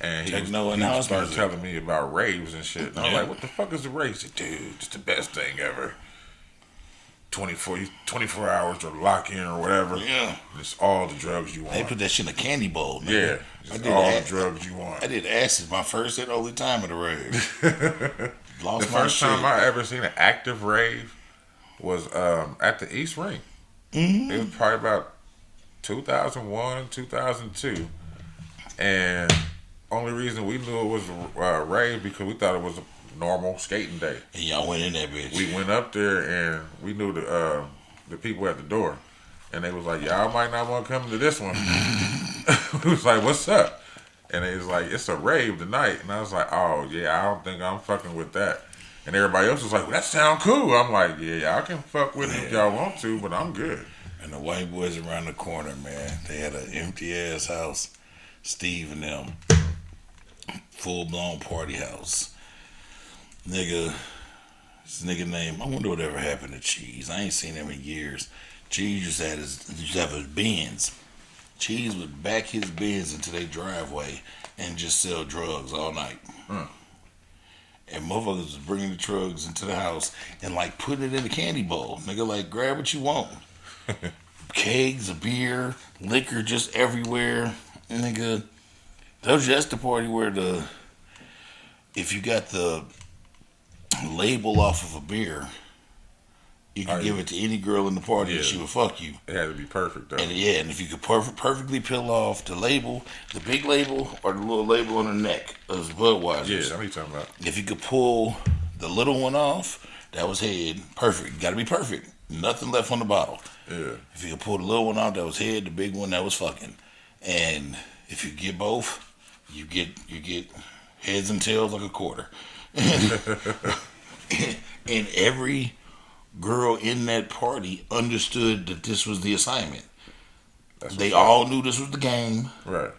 And Techno and house started music. telling me about raves and shit. And I'm Yeah. like, what the fuck is a rave? He said, dude, it's the best thing ever. 24 hours to lock in or whatever. Yeah. It's all the drugs you want. They put that shit in a candy bowl. Nigga. Yeah. I It's did all that. the drugs you want. I did acid my first and only time at a rave. The Lost my first shit. time I ever seen an active rave was at the East Ring. Mm-hmm. It was probably about 2001, 2002. And only reason we knew it was a rave because we thought it was a normal skating day. And y'all went in that bitch. We went up there and we knew the people at the door. And they was like, y'all might not want to come to this one. We was like, what's up? And they was like, it's a rave tonight. And I was like, oh, yeah, I don't think I'm fucking with that. And everybody else was like, well, that sound cool. I'm like, yeah, y'all can fuck with it if y'all want to, but I'm good. And the white boys around the corner, man, they had an empty ass house. Steve and them, full blown party house. Nigga, this nigga name, I wonder whatever happened to Cheese. I ain't seen him in years. Cheese used to have his Benz. Cheese would back his Benz into their driveway and just sell drugs all night. And motherfuckers was bringing the drugs into the house and like putting it in a candy bowl. Nigga, like, grab what you want. Kegs of beer, liquor just everywhere. Nigga, that's the party where if you got the label off of a beer, you could give it to any girl in the party and she would fuck you. It had to be perfect, though. And yeah, and if you could perfectly peel off the label, the big label or the little label on the neck of Budweiser. Yeah, that's what you talking about. If you could pull the little one off, that was head. Perfect. Got to be perfect. Nothing left on the bottle. Yeah. If you could pull the little one off, that was head. The big one, that was fucking. And if you get both, you get heads and tails like a quarter. And every girl in that party understood that this was the assignment. They all knew this was the game. Right.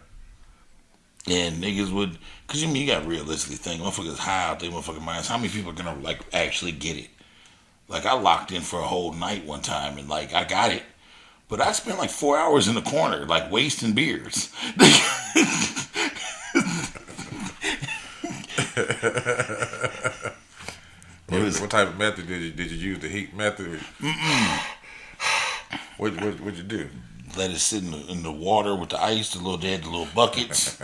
And niggas would, cause you got realistically think, motherfuckers high out their motherfucking minds. How many people are gonna like actually get it? Like I locked in for a whole night one time and like I got it, but I spent like 4 hours in the corner like wasting beers. What type of method did you use? The heat method? What'd you do? Let it sit in the water with the ice, the little buckets.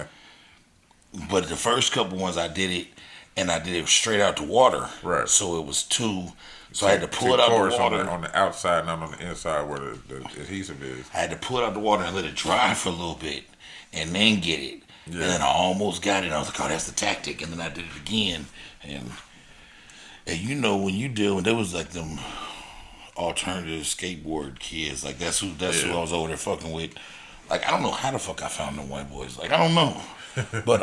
But the first couple ones I did it, and I did it straight out the water. Right. So it was two. So I had to pull it out the water. On the outside, not on the inside where the adhesive is. I had to pull it out the water and let it dry for a little bit, and then get it. Yeah. And then I almost got it. I was like, oh, that's the tactic. And then I did it again. And you know when you deal with, there was like them alternative skateboard kids. Like that's who I was over there fucking with. Like I don't know how the fuck I found them white boys. Like I don't know. But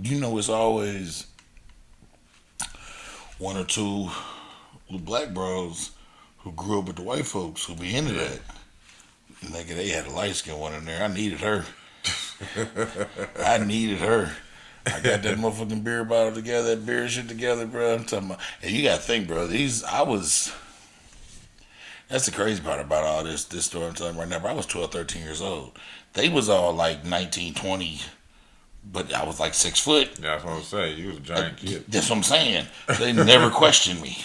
you know it's always one or two little black bros who grew up with the white folks who be into that. Nigga, they had a light skinned one in there. I needed her. I got that motherfucking beer bottle together, that beer shit together, bro. I'm talking about, and you gotta think, bro, That's the crazy part about all this story I'm telling you right now. But I was 12, 13 years old. They was all like 19, 20, but I was like 6 foot. Yeah, that's what I'm saying. You was a giant kid. That's what I'm saying. They never questioned me.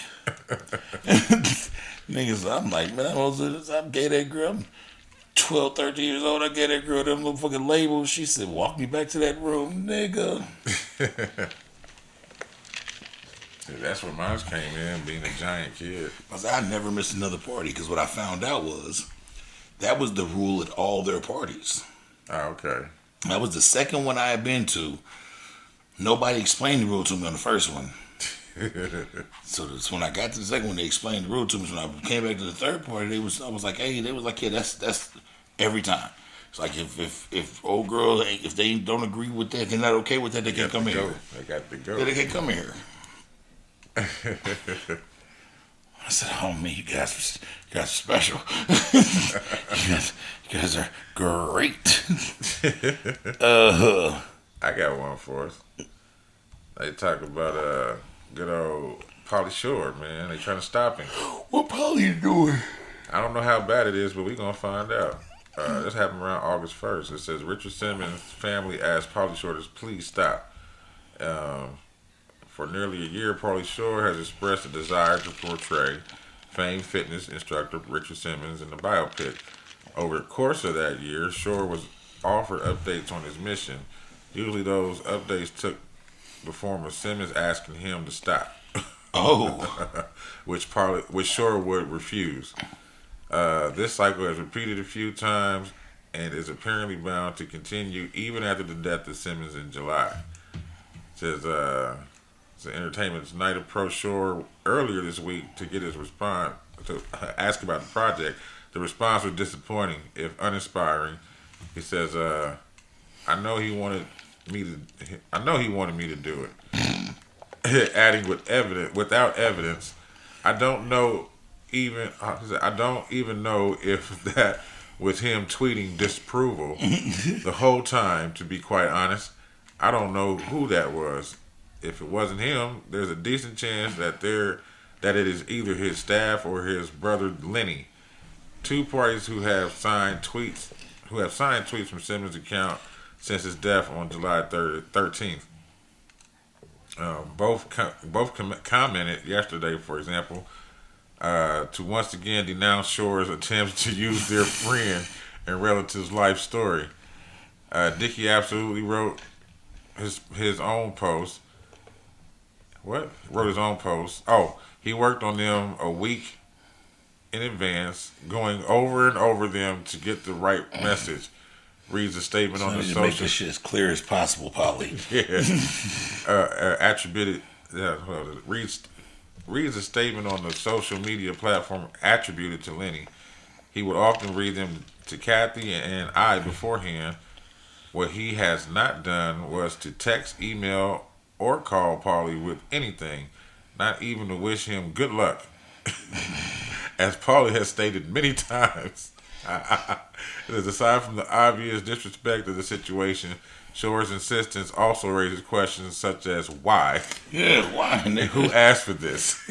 Niggas, I'm like, man, I gave that girl, I'm 12, 13 years old. I gave that girl them little fucking labels. She said, walk me back to that room, nigga. That's where mine came in, being a giant kid. I said, I never missed another party because what I found out was that was the rule at all their parties. Oh, okay. That was the second one I had been to. Nobody explained the rule to me on the first one. So when I got to the second one, they explained the rule to me. So when I came back to the third party, I was like, hey, they was like, yeah, that's every time. It's like if old girl, if they don't agree with that, they're not okay with that, they can't come here. They got to go. Yeah, they can't come here. I said, oh man, you guys are special. you guys are great. I got one for us. They talk about good old Pauly Shore, man. They trying to stop him. What Pauly doing? I don't know how bad it is, but we gonna find out. This happened around August 1st. It says Richard Simmons' family asked Pauly Shore to please stop. For nearly a year, Pauly Shore has expressed a desire to portray famed fitness instructor Richard Simmons in the biopic. Over the course of that year, Shore was offered updates on his mission. Usually those updates took the form of Simmons asking him to stop. Oh. which Shore would refuse. This cycle has repeated a few times and is apparently bound to continue even after the death of Simmons in July. It says the Entertainment Tonight approached Shore earlier this week to get his response, to ask about the project. The response was disappointing, if uninspiring. He says, I know he wanted me to do it. Adding without evidence, I don't even know if that was him tweeting disapproval the whole time, to be quite honest. I don't know who that was. If it wasn't him, there's a decent chance that it is either his staff or his brother Lenny. Two parties who have signed tweets from Simmons' account since his death on July 13th. Both commented yesterday, for example, to once again denounce Shore's attempts to use their friend and relative's life story. Dickie absolutely wrote his own post. What? Wrote his own post. Oh, he worked on them a week in advance, going over and over them to get the right message. Reads a statement on the social. Make this shit as clear as possible, Pauly. Reads a statement on the social media platform attributed to Lenny. He would often read them to Kathy and I beforehand. What he has not done was to text, email, or call Pauly with anything, not even to wish him good luck. As Pauly has stated many times, aside from the obvious disrespect of the situation, Shore's insistence also raises questions such as why? Yeah, why? Who asked for this?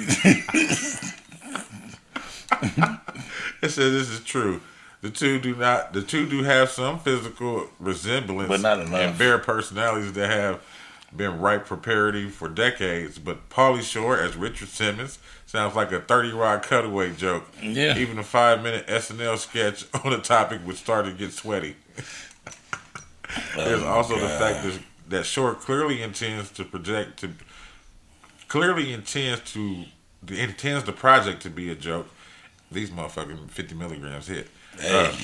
It says this is true. The two do have some physical resemblance, but not enough, and bear personalities that have been ripe for parody for decades. But Pauly Shore as Richard Simmons sounds like a 30 Rock cutaway joke. Yeah. Even a 5-minute SNL sketch on the topic would start to get sweaty. There's also the fact that Shore clearly intends the project to be a joke. These motherfucking 50 milligrams hit. Hey.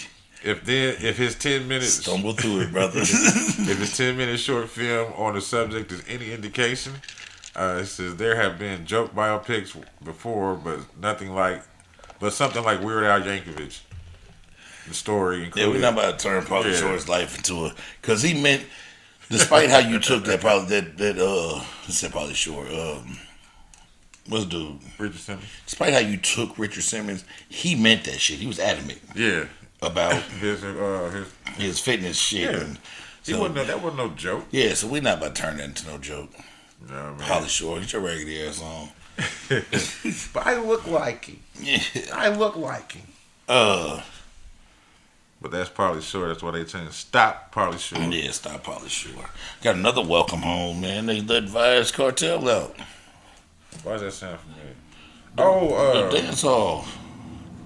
If his 10 minutes stumble through it, brother. If his 10-minute short film on the subject is any indication, it says there have been joke biopics before, but something like Weird Al Yankovic. The story included. Yeah, we're not about to turn Pauly Shore's life into a, because he meant, despite how you took that Pauly Shore, what's the dude? Richard Simmons. Despite how you took Richard Simmons, he meant that shit. He was adamant. Yeah. About his fitness shit. Yeah. That wasn't no joke. Yeah, so we're not about to turn that into no joke. You know what I Holly mean? Shore, get your raggedy ass on. But I look like him. Yeah. I look like him. But that's Pauly Shore. That's why they saying stop Pauly Shore. Yeah, stop Holly Shore. Got another welcome home, man. They let Vibes Cartel out. Why does that sound familiar? The dance hall.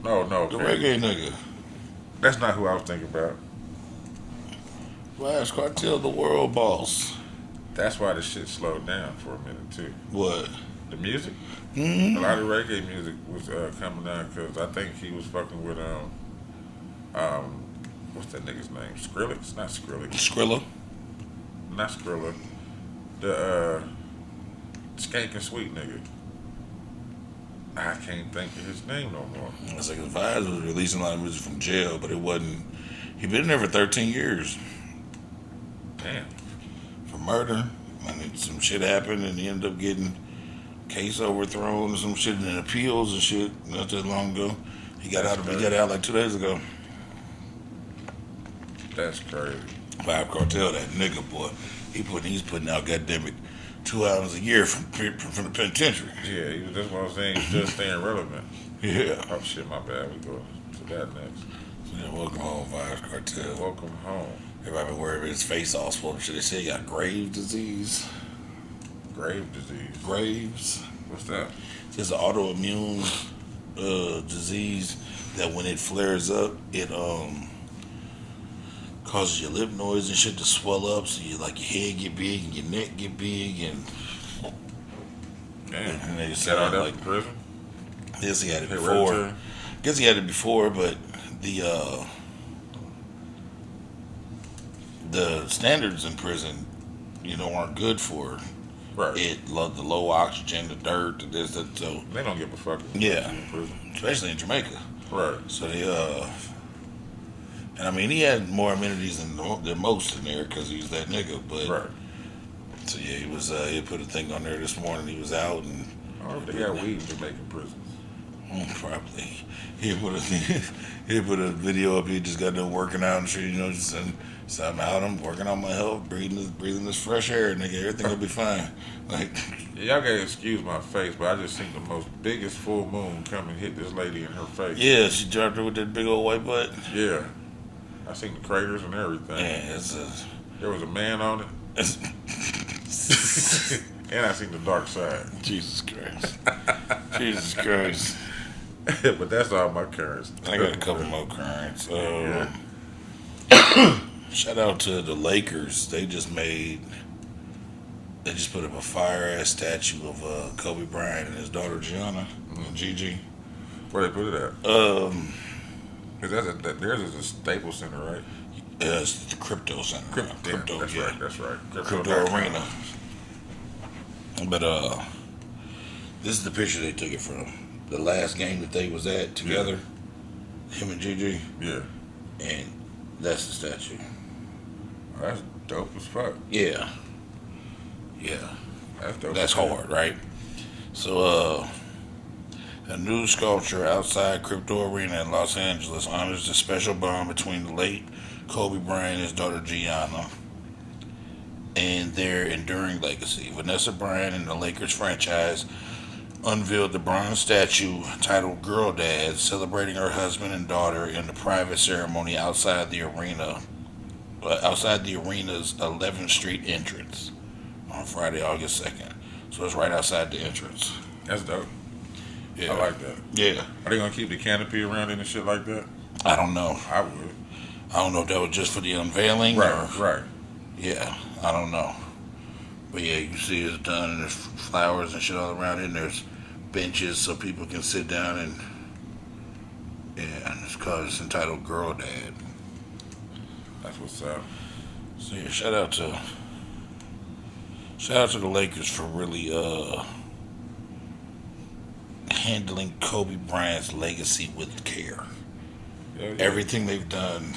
No, The okay. reggae nigga. That's not who I was thinking about. Vibes Cartel, the world boss. That's why this shit slowed down for a minute too. What? The music, Mm-hmm. a lot of reggae music was coming down because I think he was fucking with what's that nigga's name? Skrillex? Not Skrillex. Skrilla. Not Skrilla. The Skank and Sweet nigga. I can't think of his name no more. It's like Vibes was releasing a lot of music from jail, but it wasn't. He been there for 13 years Damn. for murder. And then some shit happened, and he ended up getting case overthrown and some shit in appeals and shit not that long ago. He got out. He got out like 2 days ago. That's crazy. Vibe Cartel, that nigga boy. He's putting out goddamn 2 hours a year from the penitentiary. Yeah, that's what I'm saying. He's just staying relevant. Yeah. Oh shit, my bad. We go to that next. So yeah, welcome home, Vibes Cartel. Welcome home. Everybody been worried about his face all swollen. Should they say he got Graves disease? Grave disease. Graves. What's that? It's an autoimmune disease that when it flares up, it causes your lymph nodes and shit to swell up, so your head get big and your neck get big, and Damn. they Got said out there like from prison? guess he had it before. Hereditary? Guess he had it before, but the standards in prison, aren't good for Right. it. The low oxygen, the dirt, the this, that. So They don't give a fuck. Yeah. In prison. especially in Jamaica. Right. So they and I mean he had more amenities than most in there because he's that nigga. But Right. so yeah, he was he put a thing on there this morning. He was out and Oh, they got weed in Jamaican prisons. probably he put a video up. He just got done working out and shit. Just so I'm out. I'm working on my health, breathing this fresh air, nigga. Everything will be fine. Like Yeah, y'all gotta excuse my face, but I just seen the most biggest full moon come and hit this lady in her face. yeah, she dropped her with that big old white butt. Yeah. I seen the craters and everything. Yeah, There was a man on it, and I seen the dark side. Jesus Christ. Jesus Christ. But that's all my currents. I got a couple more currents. Yeah. Shout out to the Lakers. They just put up a fire ass statue of Kobe Bryant and his daughter Gianna, Gigi. Where they put it at? Cause theirs is a Staples Center, right? It's the Crypto Center. Crypto, that's yeah. right. That's right. Crypto Arena. But this is the picture they took it from. The last game that they was at together, him and Gigi, Yeah. and that's the statue. That's dope as fuck. Yeah. That's dope. That's as hell. hard, right? So, a new sculpture outside Crypto Arena in Los Angeles honors the special bond between the late Kobe Bryant and his daughter Gianna and their enduring legacy. Vanessa Bryant and the Lakers franchise unveiled the bronze statue titled Girl Dad, celebrating her husband and daughter in the private ceremony outside the arena's 11th Street entrance on Friday, August 2nd. So it's right outside the entrance. That's dope. Yeah. I like that. Yeah. Are they gonna keep the canopy around it and shit like that? I don't know. I would. I don't know if that was just for the unveiling Right. or... Right. Yeah, I don't know. But yeah, you see it's done and there's flowers and shit all around it and there's benches so people can sit down and... Yeah, and it's entitled Girl Dad. That's what's up. So yeah, shout out to the Lakers for really handling Kobe Bryant's legacy with care. Yeah. Everything they've done,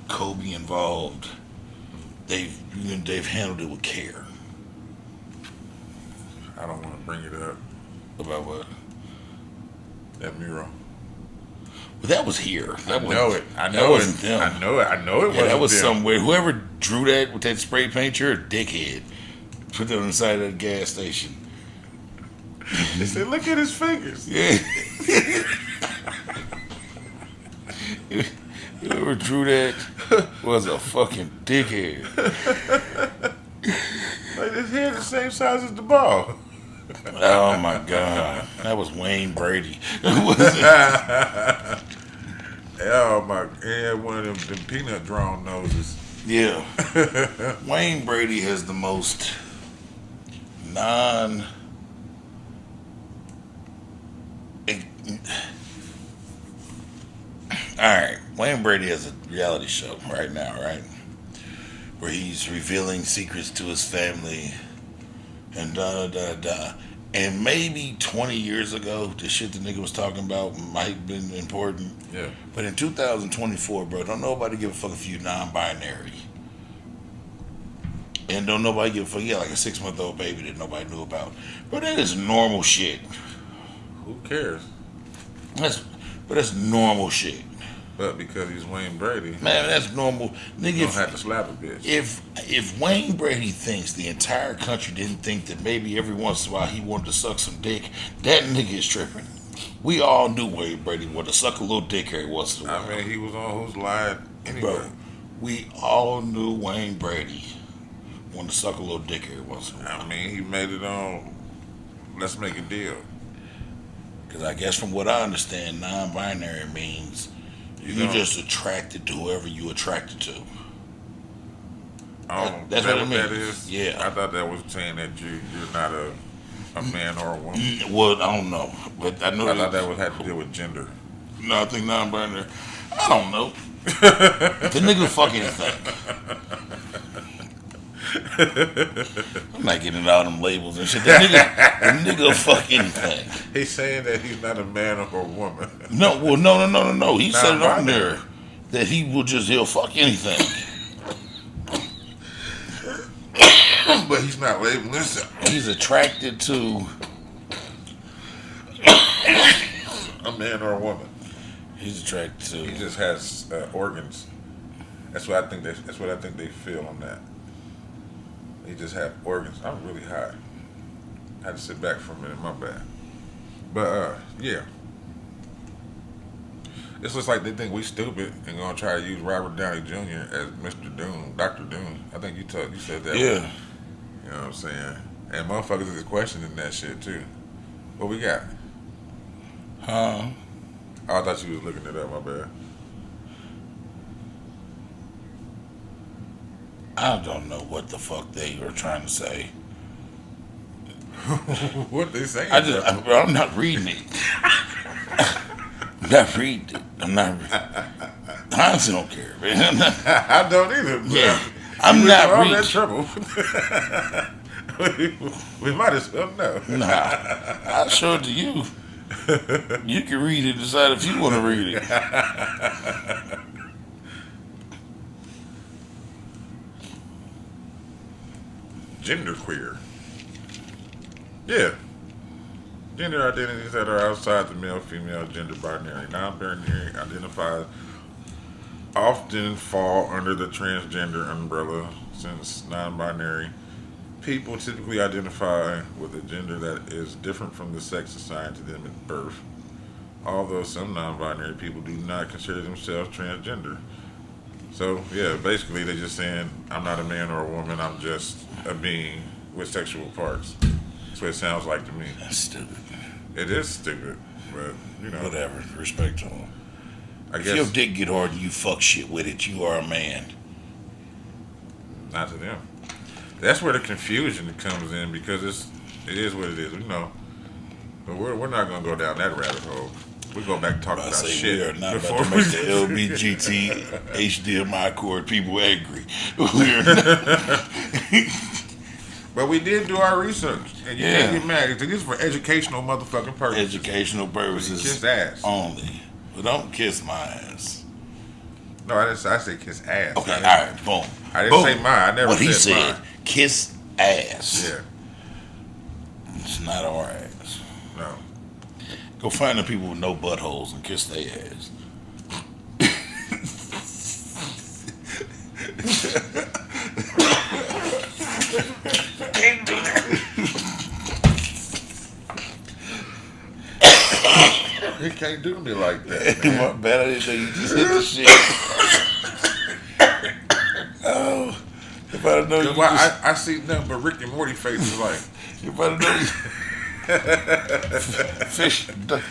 Kobe involved, they've handled it with care. I don't want to bring it up. About what? That mural. But that was here. I know it. That wasn't them. I know it. Yeah, wasn't that was them. somewhere. Whoever drew that with that spray paint, you're a dickhead. Put that on the side of the gas station. They said, look at his fingers. Yeah. Whoever drew that was a fucking dickhead. Like his head the same size as the ball. Oh my god. That was Wayne Brady. Oh my! He had one of them peanut drawn noses. Yeah. Wayne Brady has the most non. Alright, Wayne Brady has a reality show right now, right? Where he's revealing secrets to his family and da da da. And maybe 20 years ago, the shit the nigga was talking about might have been important. Yeah. But in 2024, bro, don't nobody give a fuck if you non-binary. And don't nobody give a fuck. Yeah, like a 6-month-old baby that nobody knew about. But that is normal shit. Who cares? That's normal shit. But because he's Wayne Brady, Man, that's normal. Nigga, you don't have to slap a bitch. if Wayne Brady thinks the entire country didn't think that maybe every once in a while he wanted to suck some dick, that nigga is tripping. We all knew Wayne Brady wanted to suck a little dick every once in a while. I mean, he was on Who's Line anyway. Bro, we all knew Wayne Brady wanted to suck a little dick every once in a while. I mean, he made it on Let's Make a Deal. Because I guess from what I understand, non-binary means you're just attracted to whoever you attracted to. That's Is that what it that means. is? Yeah. I thought that was saying that you're not a man or a woman. Well, I don't know. But I know I thought that had to deal with gender. No, I think non-binary. I don't know. The nigga fuck anything. I'm not getting all them labels and shit. The nigga fuck anything. He's saying that he's not a man or a woman. No, well, no. He said it on Non-binary. there that he'll fuck anything. But he's not labeling himself He's attracted to. a man or a woman. He's attracted to. He just has organs. That's what I think. That's what I think they feel on that. He just have organs. I'm really high. I had to sit back for a minute. My bad. But yeah, it's just like they think we stupid and gonna try to use Robert Downey Jr. as Mr. Doom, Dr. Doom. I think you said that. Yeah. You know what I'm saying? And motherfuckers is questioning that shit too. What we got? Huh? Oh, I thought you was looking it up. My bad. I don't know what the fuck they were trying to say. What they saying? I'm not reading it. I'm not reading it. I honestly don't care, man. I don't either. Yeah. I'm not all reading. that trouble. we might as well know. Nah, I'll show it to you. You can read it and decide if you want to read it. Genderqueer. Yeah. Gender identities that are outside the male, female, gender binary, non-binary identified often fall under the transgender umbrella, since non-binary people typically identify with a gender that is different from the sex assigned to them at birth. Although some non-binary people do not consider themselves transgender. So, yeah, basically they're just saying, I'm not a man or a woman, I'm just a being with sexual parts. That's what it sounds like to me. That's stupid. It is stupid, but, you know. Whatever. Respect to them. I If guess your dick get hard and you fuck shit with it, you are a man. not to them. That's where the confusion comes in, because it is what it is, you know. But we're not going to go down that rabbit hole. We go back and talk I about say shit. we are not before about to make the LBGT HDMI cord people angry. We're not. But we did do our research, and you Yeah. can't get mad. It is for educational motherfucking purposes. Educational purposes Kiss ass. only. But don't kiss my ass. No, I said kiss ass. Okay, I all didn't- right, boom. I didn't Boom. say mine. I never What he said said, mine. kiss ass. Yeah, It's not our ass. no. Go find the people with no buttholes and kiss their ass. Can't do He can't do me like that, man. My bad, I didn't know you just hit the shit. Oh, if I'd known you Cause why, just, I see nothing but Rick and Morty faces like if I'd known you, fish, duck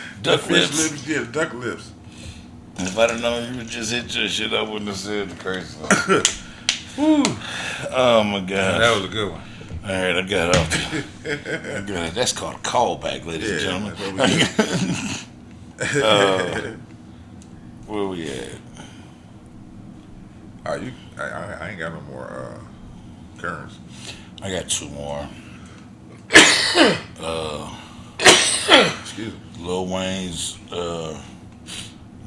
fish lips. lips, yeah, duck lips. If I'd have known you would just hit your shit, I wouldn't have said the crazy stuff. Woo. Oh my god. That was a good one. All right, I got off. I got it. That's called a callback, ladies and Yeah, gentlemen. that's what we did. Where we at? I ain't got no more currents. I got two more. Excuse me. Lil Wayne's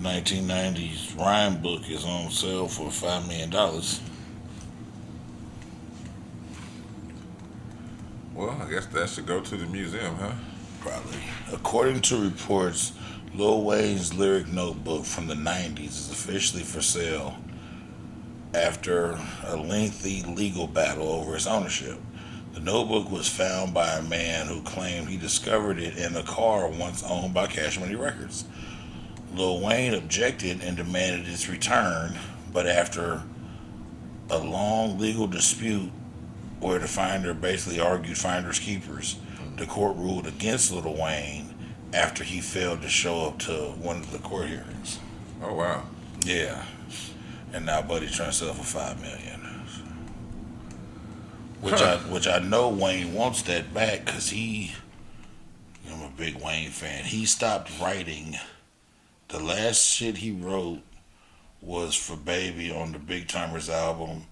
1990s rhyme book is on sale for $5 million. Well, I guess that should go to the museum, huh? Probably. According to reports, Lil Wayne's lyric notebook from the 90s is officially for sale after a lengthy legal battle over its ownership. The notebook was found by a man who claimed he discovered it in a car once owned by Cash Money Records. Lil Wayne objected and demanded its return, but after a long legal dispute where the finder basically argued finders keepers, the court ruled against Lil Wayne after he failed to show up to one of the court hearings. Oh wow. Yeah. And now Buddy's trying to sell for $5 million. Which I know Wayne wants that back because I'm a big Wayne fan. He stopped writing. The last shit he wrote was for Baby on the Big Timers album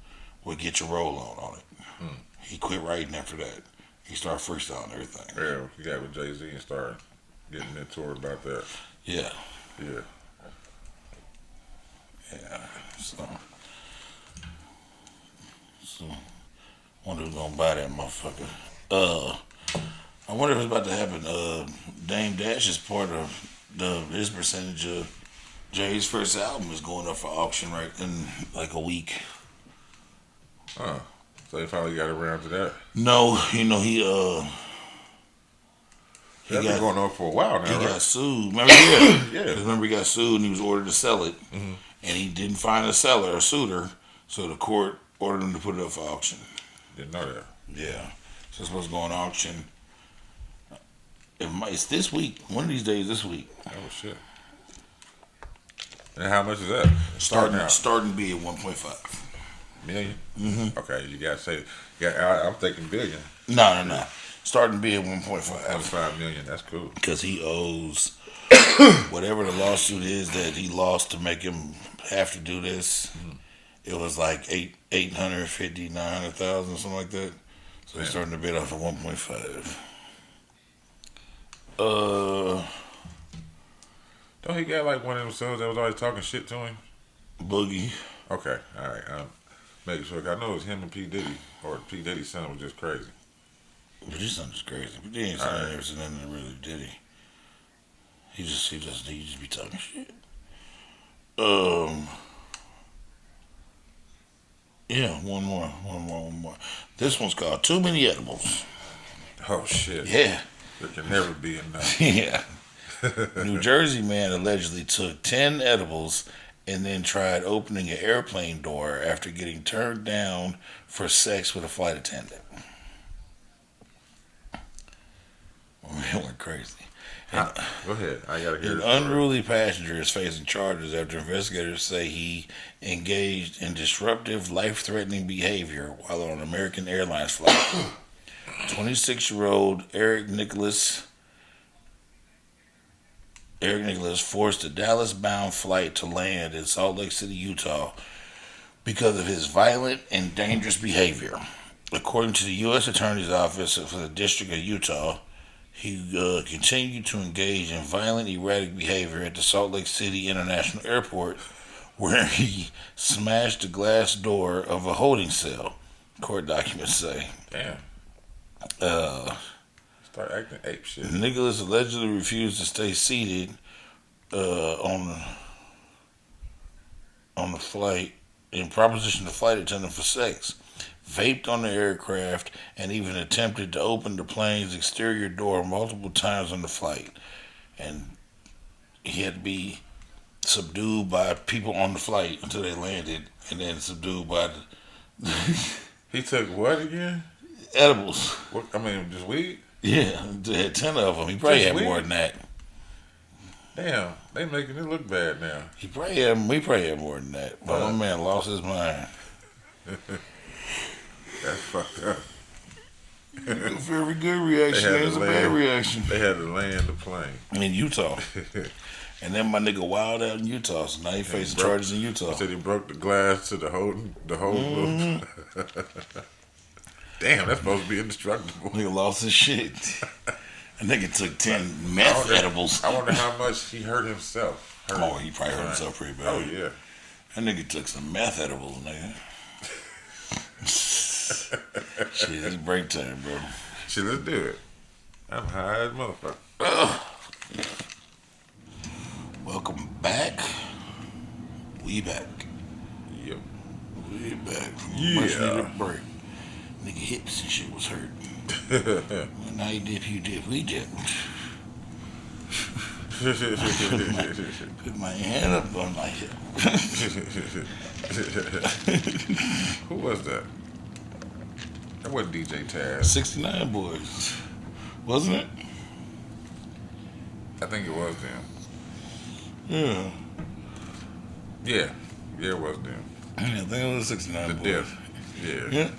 with Get Your Roll On it. He quit writing after that. He started freestyling everything. Yeah, he got with Jay-Z and started getting into it about that. Yeah. Yeah. Yeah. So wonder who's gonna buy that motherfucker. I wonder if it's about to happen. Dame Dash is part of his percentage of Jay's first album is going up for auction right in like a week. Huh. So they finally got around to that. No, he That's been going on for a while now, he right? got sued. Remember, yeah. Yeah. 'Cause remember, he got sued and he was ordered to sell it, and he didn't find a seller, a suitor, so the court ordered him to put it up for auction. Didn't know that. Yeah, so it's supposed to go on auction. It's this week. One of these days, this week. Oh shit. And how much is that? Starting out. Starting to be at 1.5 million? Mm-hmm. Okay, you gotta say, I'm thinking billion. No. Starting to be at 1.5 5 million, that's cool. because he owes whatever the lawsuit is that he lost to make him have to do this. It was like 850, 900,000, something like that. So he's starting to bid off at 1.5. Don't he got like one of them sons that was always talking shit to him? Boogie. Okay, alright. Making sure, 'cause I know it was him and P. Diddy, or P. Diddy's son was just crazy. But his son is crazy. But he ain't saying ever seen nothing that really did he. He just be talking shit. Yeah, one more. This one's called Too Many Edibles. Oh shit. Yeah. There can never be enough. Yeah. New Jersey man allegedly took 10 edibles and then tried opening an airplane door after getting turned down for sex with a flight attendant. Man, went crazy. Go ahead. I gotta hear An it. unruly passenger is facing charges after investigators say he engaged in disruptive, life-threatening behavior while on an American Airlines flight. 26-year-old Eric Nicholas forced a Dallas-bound flight to land in Salt Lake City, Utah, because of his violent and dangerous behavior. According to the U.S. Attorney's Office for the District of Utah, he continued to engage in violent, erratic behavior at the Salt Lake City International Airport, where he smashed the glass door of a holding cell, court documents say. Damn. Start acting ape shit. Nicholas allegedly refused to stay seated on the flight and propositioned the flight attendant for sex, vaped on the aircraft, and even attempted to open the plane's exterior door multiple times on the flight. And he had to be subdued by people on the flight until they landed, and then subdued by the He took what again? edibles. What, I mean, just weed? Yeah, they had 10 of them. He probably Just had more weed? than that. Damn, they making it look bad now. He probably had more than that. But my man lost his mind. That's fucked up. A very good reaction. They had It was to a bad land. reaction. They had to land the plane. In Utah. And then my nigga wild out in Utah, so now he facing broke- charges in Utah. He said he broke the glass to the whole little. Damn, that's supposed to be indestructible. Nigga lost his shit. A nigga took 10 meth edibles. I wonder how much he hurt himself. Oh, he probably hurt himself pretty bad. Oh yeah. That nigga took some meth edibles, nigga. Shit, it's break time, bro. Shit, let's do it. I'm high as motherfucker. Welcome back. We back. Yep. We back from Yeah. a much needed break. Nigga hips and shit was hurt. When I dip, you dip, we dip. Put my hand up on my hip. Who was that? That wasn't DJ Taz. 69 Boys. Wasn't it? I think it was them. Yeah. Yeah. Yeah, it was them. I think it was 69 The Boys. dip. Yeah. Yeah.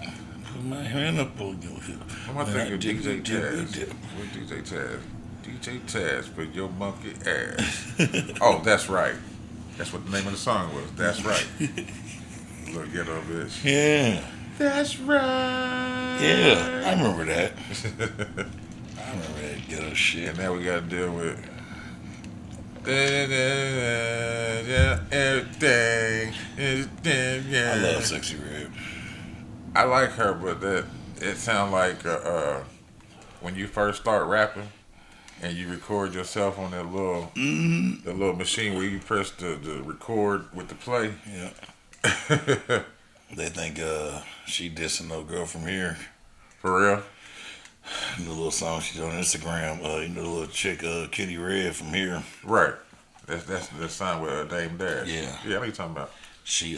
Put my hand up on your hip. What am I thinking? dip, DJ dip, Taz. dip. What DJ Taz? DJ Taz for your monkey ass. Oh, that's right. That's what the name of the song was. That's right. Little ghetto bitch. Yeah. That's right. Yeah. I remember that. I remember that ghetto shit. And now we got to deal with yeah, everything. I love Sexy Red. I like her, but it sounds like when you first start rapping and you record yourself on that little the little machine where you press the record with the play. Yeah. They think she dissing no girl from here. For real? The little song she's on Instagram, you know the little chick, Kitty Red from here. Right. That's the song with Dame Dash. Yeah. Yeah, what are you talking about? She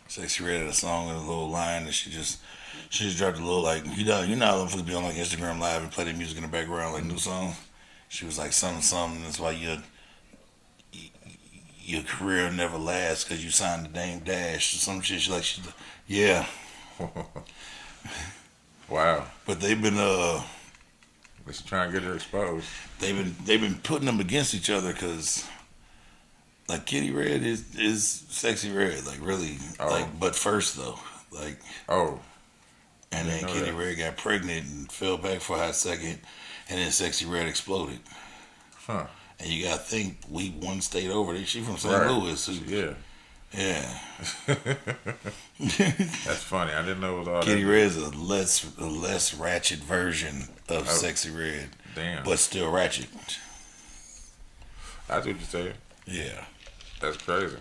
Sexy Red had a song with a little line that she just dropped a little like you know how them folks be on like Instagram Live and play their music in the background like new songs. She was like something. That's why your career never lasts because you signed to Dame Dash or some shit. Yeah. Wow. But they've been Let's try and get her exposed. they've been putting them against each other because like Kitty Red is Sexy Red like really like but first though like Oh. and then know Kitty that. Red got pregnant and fell back for a hot second and then Sexy Red exploded. Huh. And you gotta think we one state over there. She from St. Right. Louis. So, Yeah. yeah. That's funny. I didn't know it was all Kitty that. Red's a less ratchet version of Sexy Red, Damn. but still ratchet. I see what you're saying. Yeah. That's crazy.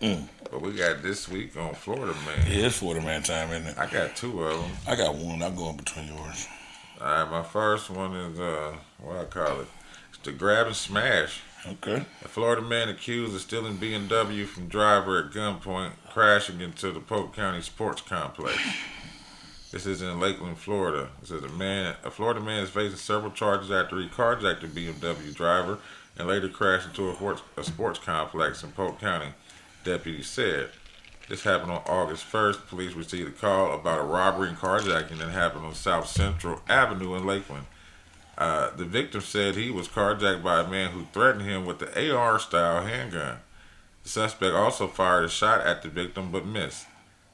But we got this week on Florida Man. Yeah, it's Florida Man time, isn't it? I got two of them. I got one. I'm going between yours. All right, my first one is what I call it. It's the grab and smash. Okay. A Florida man accused of stealing BMW from driver at gunpoint, crashing into the Polk County Sports Complex. This is in Lakeland, Florida. It says a Florida man is facing several charges after he carjacked a BMW driver and later crashed into a sports complex in Polk County. Deputies said. This happened on August 1st. Police received a call about a robbery and carjacking that happened on South Central Avenue in Lakeland. The victim said he was carjacked by a man who threatened him with the AR-style handgun. The suspect also fired a shot at the victim but missed.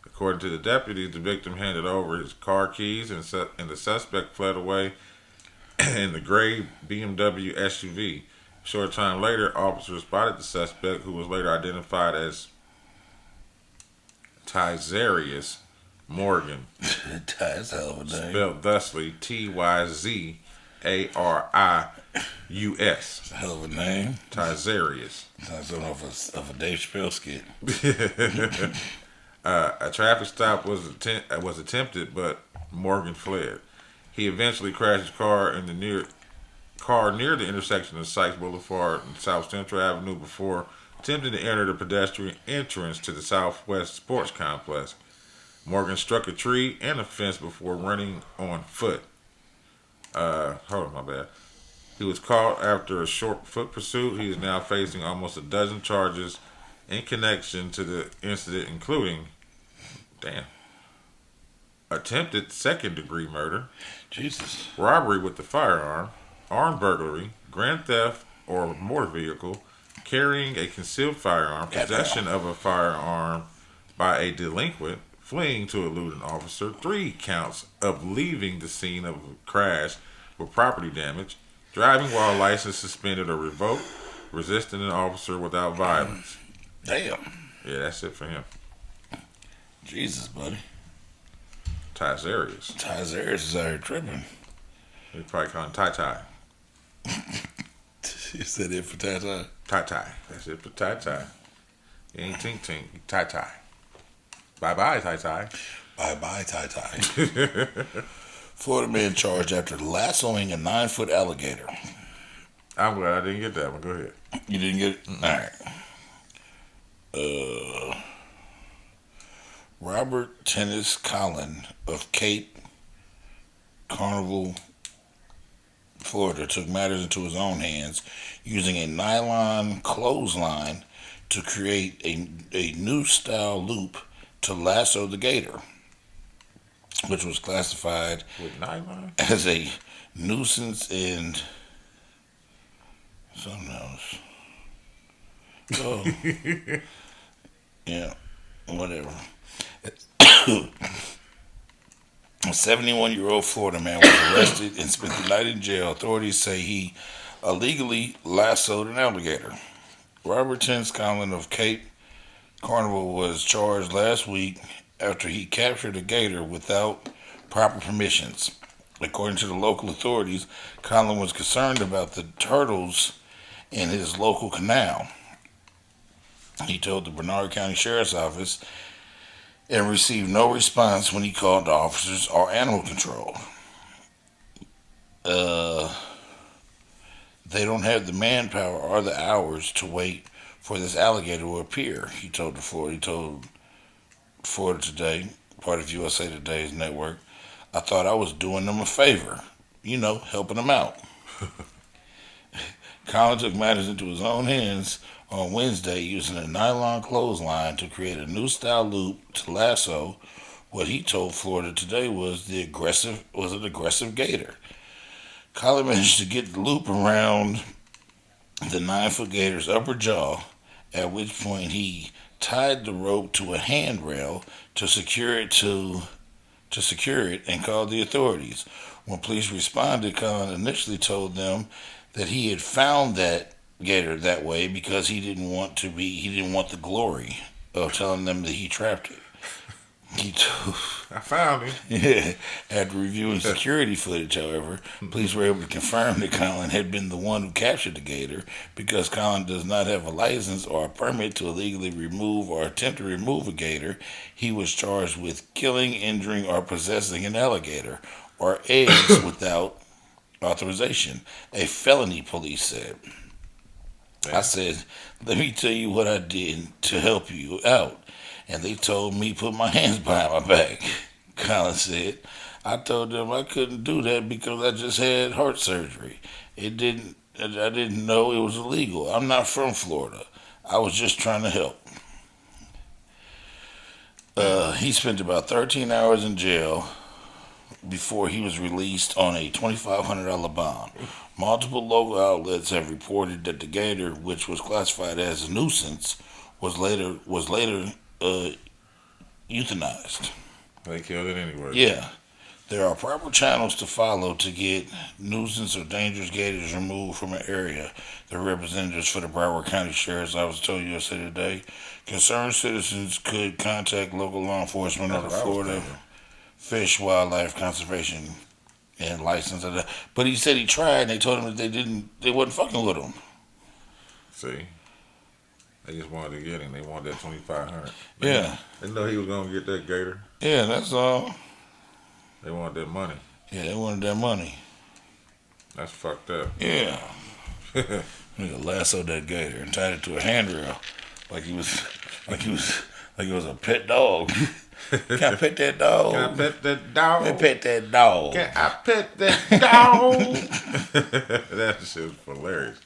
According to the deputies, the victim handed over his car keys and the suspect fled away in the gray BMW SUV. A short time later, officers spotted the suspect, who was later identified as Tyzarius Morgan, That's a hell of a name. spelled thusly Tyzarius. It's a hell of a name. Tyzarius. Sounds something of a Dave Chappelle skit. A traffic stop was attempted, but Morgan fled. He eventually crashed his car in the car near the intersection of Sykes Boulevard and South Central Avenue before attempting to enter the pedestrian entrance to the Southwest Sports Complex. Morgan struck a tree and a fence before running on foot. Hold on, my bad. He was caught after a short foot pursuit. He is now facing almost a dozen charges in connection to the incident, including, attempted second-degree murder, Jesus. robbery with a firearm, armed burglary, grand theft or motor vehicle, carrying a concealed firearm, possession of a firearm by a delinquent, fleeing to elude an officer, 3 counts of leaving the scene of a crash with property damage, driving while license suspended or revoked, resisting an officer without violence. Damn. Yeah, that's it for him. Jesus, buddy. Tizarius. Tizarius is out here tripping. They probably call him Tai. You said it for Tata? Tai. That's it for Tai. He ain't Tink Tink. Tai. Bye, Tai. Bye, Tata. Florida man charged after lassoing a 9-foot alligator. I'm glad I didn't get that one. Go ahead. You didn't get it? All right. Robert Tennis Collin of Cape Carnival, Florida, took matters into his own hands using a nylon clothesline to create a new style loop to lasso the gator, which was classified With nylon? as a nuisance and something else. Oh, yeah, whatever. A 71-year-old Florida man was arrested and spent the night in jail. Authorities say he illegally lassoed an alligator. Robert Tennis Collin of Cape Carnival was charged last week after he captured a gator without proper permissions. According to the local authorities, Collin was concerned about the turtles in his local canal. He told the Bernard County Sheriff's Office and received no response when he called the officers or animal control. They don't have the manpower or the hours to wait for this alligator to appear, he told Florida Today, part of USA Today's network. I thought I was doing them a favor, helping them out. Collin took matters into his own hands on Wednesday using a nylon clothesline to create a new style loop to lasso what he told Florida Today was an aggressive gator. Collin managed to get the loop around the 9-foot gator's upper jaw, at which point he tied the rope to a handrail to secure it and called the authorities. When police responded, Collin initially told them that he had found that gator that way because he didn't want the glory of telling them that he trapped it. I found him. Yeah. After reviewing security footage, however, police were able to confirm that Collin had been the one who captured the gator. Because Collin does not have a license or a permit to illegally remove or attempt to remove a gator, he was charged with killing, injuring, or possessing an alligator or eggs without authorization. A felony, police said. I said, let me tell you what I did to help you out. And they told me put my hands behind my back, Collin said. I told them I couldn't do that because I just had heart surgery. I didn't know it was illegal. I'm not from Florida. I was just trying to help. He spent about 13 hours in jail before he was released on a $2,500 bond. Multiple local outlets have reported that the gator, which was classified as a nuisance, was later euthanized. They killed it anyway. Yeah. There are proper channels to follow to get nuisance or dangerous gators removed from an area, the representatives for the Broward County Sheriff's Office told USA Today. Concerned citizens could contact local law enforcement or the Florida Fish, Wildlife Conservation and license. But he said he tried, and they told him that they wasn't fucking with him. See? They just wanted to get him. They wanted that $2,500. Yeah. They know he was gonna get that gator. Yeah, that's all. They wanted that money. Yeah, they wanted that money. That's fucked up. Yeah. Nigga lassoed that gator and tied it to a handrail like he was like it was a pet dog. Can I pet that dog? Can I pet that dog? Can I pet that dog? Can I pet that dog? That shit was hilarious.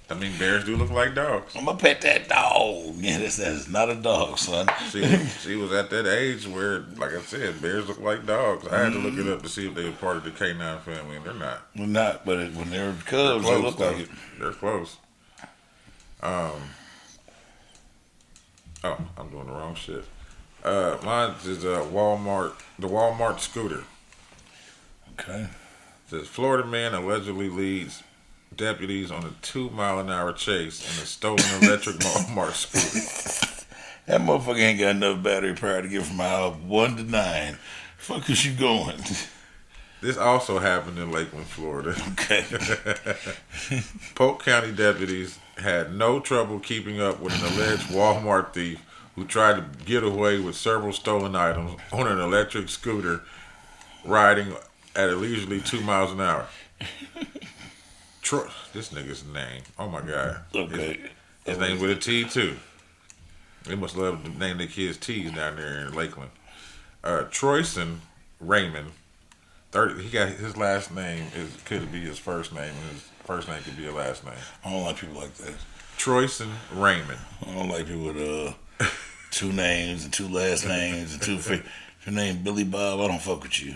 I mean, bears do look like dogs. I'm gonna pet that dog. Yeah, that's not a dog, son. She was at that age where, like I said, bears look like dogs. I had to look it up to see if they were part of the canine family, and they're not. Well, not, but when they were cubs, they look like it. They're close. Oh, I'm doing the wrong shit. Mine is the Walmart scooter. Okay. It says Florida man allegedly leads deputies on a 2-mile-an-hour chase in a stolen electric Walmart scooter. That motherfucker ain't got enough battery power to get from aisle 1 to 9. Fuck is you going? This also happened in Lakeland, Florida. Okay. Polk County deputies had no trouble keeping up with an alleged Walmart thief who tried to get away with several stolen items on an electric scooter riding at a leisurely 2 miles an hour. This nigga's name. Oh my God. Okay. His name's with a T too. They must love to name their kids T's down there in Lakeland. Troyson Raymond. 30. He got his last name could be his first name, and his first name could be a last name. I don't like people like that. Troyson Raymond. I don't like people with 2 names and 2 last names and 2. If your name Billy Bob, I don't fuck with you.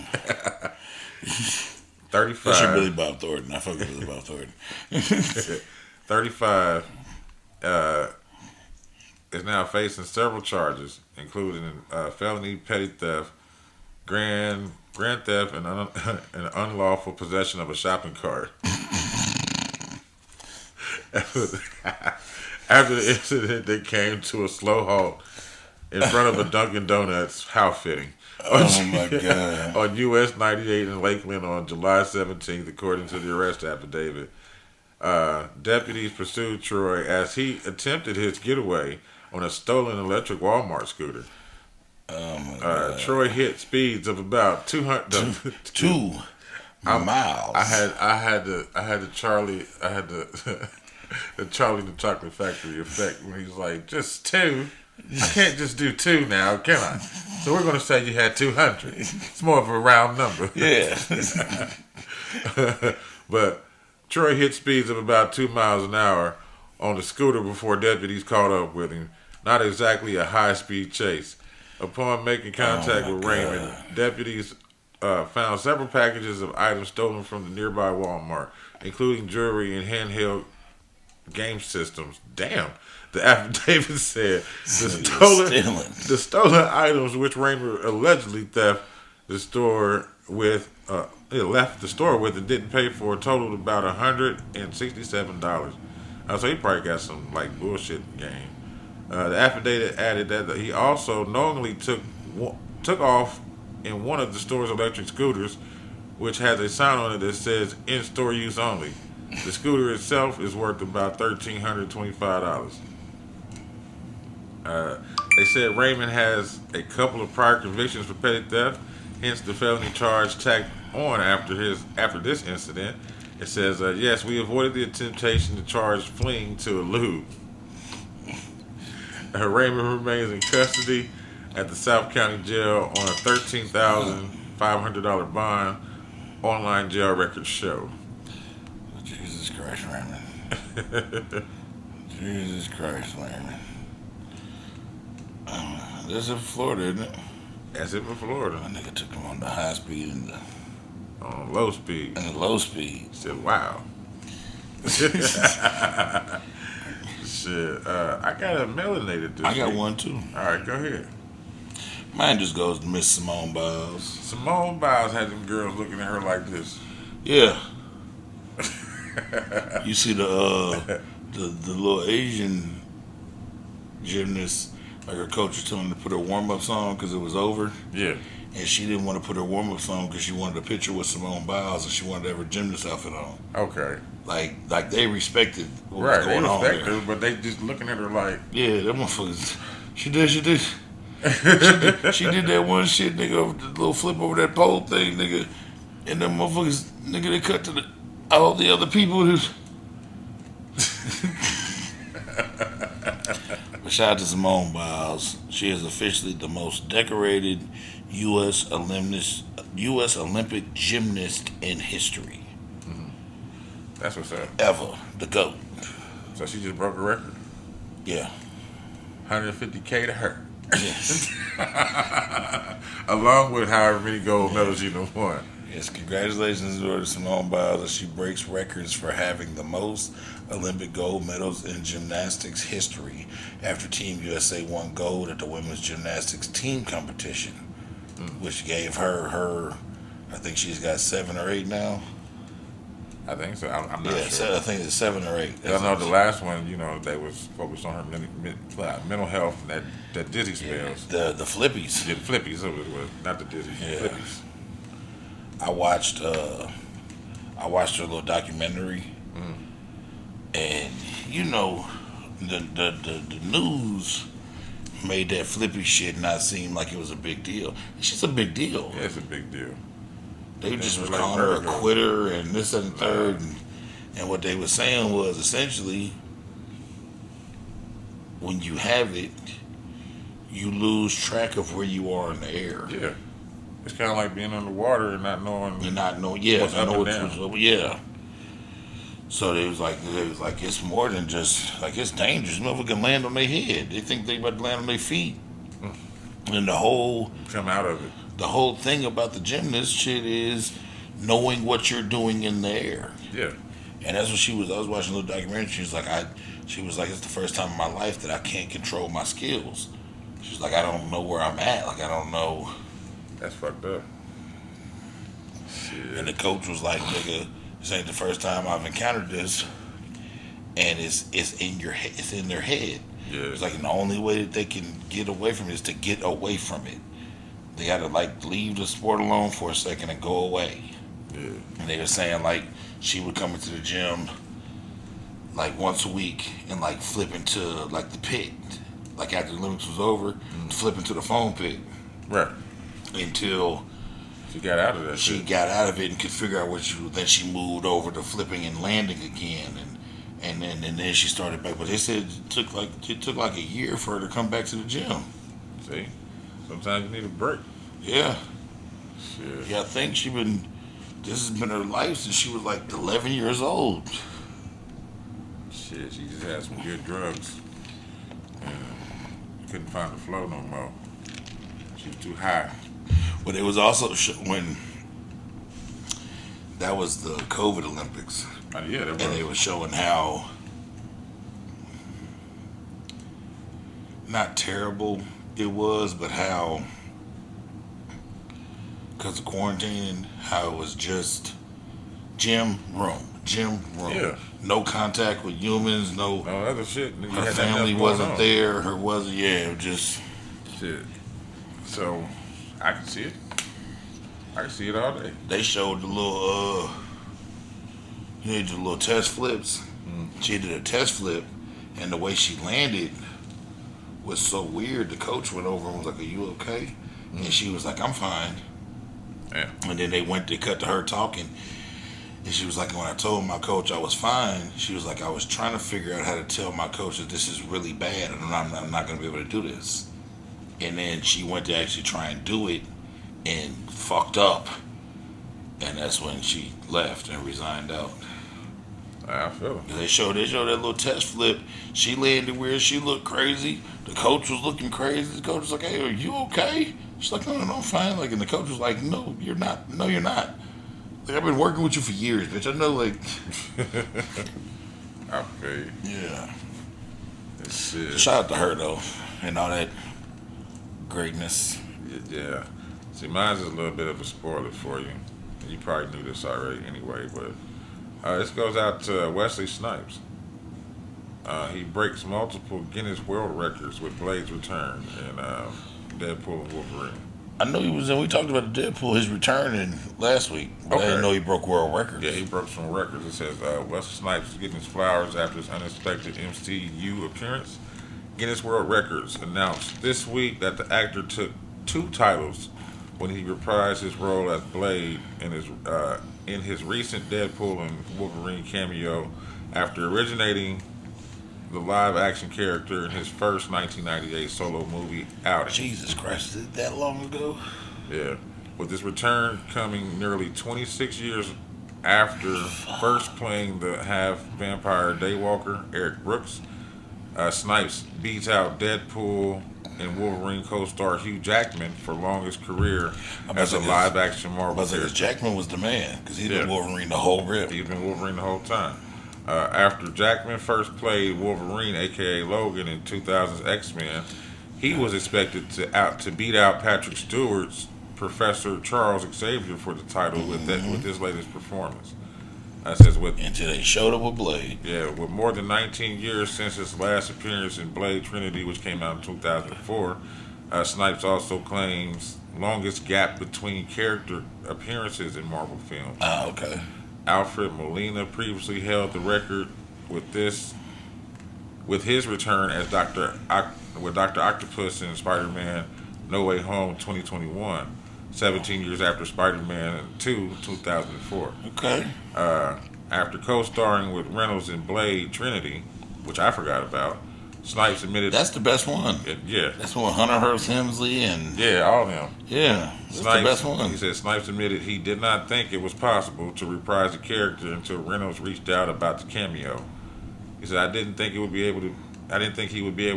35. That's your Billy Bob Thornton. I fuck with Billy Bob Thornton. 35 is now facing several charges, including felony petty theft, grand theft, and and unlawful possession of a shopping cart. After the incident, they came to a slow halt in front of a Dunkin' Donuts house fitting. Oh my God. On US 98 in Lakeland on July 17th, according to the arrest affidavit. Deputies pursued Troy as he attempted his getaway on a stolen electric Walmart scooter. Oh my God. Troy hit speeds of about 200. 2 miles. I had the Charlie the Charlie and the Chocolate Factory effect when he's like, just 2. I can't just do 2 now, can I? So we're gonna say you had 200. It's more of a round number. Yeah. But Troy hit speeds of about 2 miles an hour on the scooter before deputies caught up with him. Not exactly a high-speed chase. Upon making contact with Raymond, deputies found several packages of items stolen from the nearby Walmart, including jewelry and handheld game systems. Damn. The affidavit said the stolen items which Raymond allegedly left the store with and didn't pay for totaled about $167. So he probably got some like bullshit game. The affidavit added that he also knowingly took off in one of the store's electric scooters, which has a sign on it that says "in-store use only." The scooter itself is worth about $1,325. They said Raymond has a couple of prior convictions for petty theft, hence the felony charge tacked on after this incident. It says, yes, we avoided the temptation to charge fleeing to elude. Raymond remains in custody at the South County Jail on a $13,500 bond. Online jail records show. Jesus Christ, Raymond. Jesus Christ, Raymond. This is Florida, isn't it? That's it for Florida. My nigga took him on the high speed and On low speed. the low speed. Said, wow. Shit, I got a melanated this I got week. one too. All right, go ahead. Mine just goes to Miss Simone Biles. Simone Biles had them girls looking at her like this. Yeah. You see the little Asian gymnast, like her coach was telling her to put her warm-ups on because it was over. Yeah. And she didn't want to put her warm-ups on because she wanted a picture with Simone Biles and she wanted to have her gymnast outfit on. Okay. Like they respected what Right, was they going on respect there. her, but they just looking at her like, Yeah, that motherfucker. She did. She did that one shit, nigga, over the little flip over that pole thing, nigga. And them motherfuckers, nigga, they cut to the all the other people who. But shout out to Simone Biles. She is officially the most decorated U.S. Olympic gymnast in history That's what's up. ever. The GOAT. So she just broke a record. Yeah. 150K to her. Yes. Along with however many gold medals she done won. Yes, congratulations to Simone Biles as she breaks records for having the most Olympic gold medals in gymnastics history after Team USA won gold at the women's gymnastics team competition, which gave her, I think she's got 7 or 8 now. I think so. I'm not Yeah, sure. I think it's 7 or 8. I know the last one, they was focused on her mental health and that dizzy spells. The flippies. Yeah, the flippies, it was not the dizzy. Yeah. Flippies. I watched her little documentary, and the news made that flippy shit not seem like it was a big deal. It's just a big deal. Yeah, it's a big deal. They just was like calling her a Virgo. quitter and this and the third, and what they were saying was essentially, when you have it, you lose track of where you are in the air. Yeah. It's kind of like being underwater and not knowing. You're not knowing, yeah, What's up and down. yeah. So they was like, it's more than just like it's dangerous. Motherfucker can land on their head. They think they about to land on their feet, and the whole Come out of it. thing about the gymnast shit is knowing what you're doing in the air. Yeah. And that's what she was. I was watching a little documentary. She was like, it's the first time in my life that I can't control my skills. She's like, I don't know where I'm at. Like I don't know. That's fucked up. Shit. And the coach was like, nigga, this ain't the first time I've encountered this. And it's in your head. It's in their head. Yeah. It's like, and the only way that they can get away from it is to get away from it. They got to like leave the sport alone for a second and go away. Yeah. And they were saying like she would come into the gym like once a week and like flip into like the pit. Like after the Olympics was over, flip into the foam pit Right. until She got out of that she shit. got out of it and could figure out what she. Then she moved over to flipping and landing again, and then she started back. But they said it took like a year for her to come back to the gym. See? Sometimes you need a break. Yeah, Shit. yeah. I think this has been her life since she was like 11 years old. Shit, she just had some good drugs. And couldn't find the flow no more. She was too high. But it was also when that was the COVID Olympics, Yeah, that and they was. were showing how not terrible it was, but how because of quarantine, how it was just gym room, Yeah. no contact with humans, no. No other shit. You Her had nothing family else going wasn't on. there. Her wasn't. Yeah, it was just. Shit. So, I can see it. I can see it all day. They showed the little the little test flips. She did a test flip, and the way she landed was so weird. The coach went over and was like, "Are you okay?" And she was like, "I'm fine." Yeah. And then they cut to her talking, and she was like, "When I told my coach I was fine, she was like, I was trying to figure out how to tell my coach that this is really bad, and I'm not going to be able to do this." And then she went to actually try and do it, and fucked up, and that's when she left and resigned out. I feel it. They showed that little test flip. She landed weird. She looked crazy. The coach was looking crazy. The coach was like, "Hey, are you okay?" She's like, "No, I'm fine." Like, and the coach was like, "No, you're not. No, you're not. Like, I've been working with you for years, bitch. I know, like." I feel you. Yeah. Shit. Shout out to her though, and all that greatness. Yeah. See, mine's is a little bit of a spoiler for you. You probably knew this already anyway, but this goes out to Wesley Snipes. He breaks multiple Guinness World Records with Blade's return in Deadpool and Wolverine. I know he was in. We talked about the Deadpool, his return in last week, but I Okay. didn't know he broke world records. Yeah, he broke some records. It says Wesley Snipes is getting his flowers after his unexpected MCU appearance. Guinness World Records announced this week that the actor took 2 titles when he reprised his role as Blade in his recent Deadpool and Wolverine cameo after originating the live-action character in his first 1998 solo movie outing. Jesus Christ, is it that long ago? Yeah. With his return coming nearly 26 years after first playing the half-vampire Daywalker, Eric Brooks, Snipes beats out Deadpool and Wolverine co-star Hugh Jackman for longest career as a live-action Marvel character. Jackman was the man, because he's been Yeah. Wolverine the whole rip. He's been Wolverine the whole time. After Jackman first played Wolverine, aka Logan, in 2000's X-Men, he was expected to beat out Patrick Stewart's Professor Charles Xavier for the title with his latest performance. Says with Until they showed up with Blade. yeah, with more than 19 years since his last appearance in Blade Trinity, which came out in 2004, Snipes also claims longest gap between character appearances in Marvel films. Ah, okay. Alfred Molina previously held the record with his return as Dr. Octopus in Spider-Man No Way Home 2021, 17 years after Spider-Man 2 2004. Okay. After co-starring with Reynolds in Blade Trinity, which I forgot about, Snipes admitted That's the best one. yeah, That's the one Hunter Hearst Helmsley and all of them. yeah, that's Snipes, the best one. He said Snipes admitted he did not think it was possible to reprise the character until Reynolds reached out about the cameo. He said, I didn't think he would be able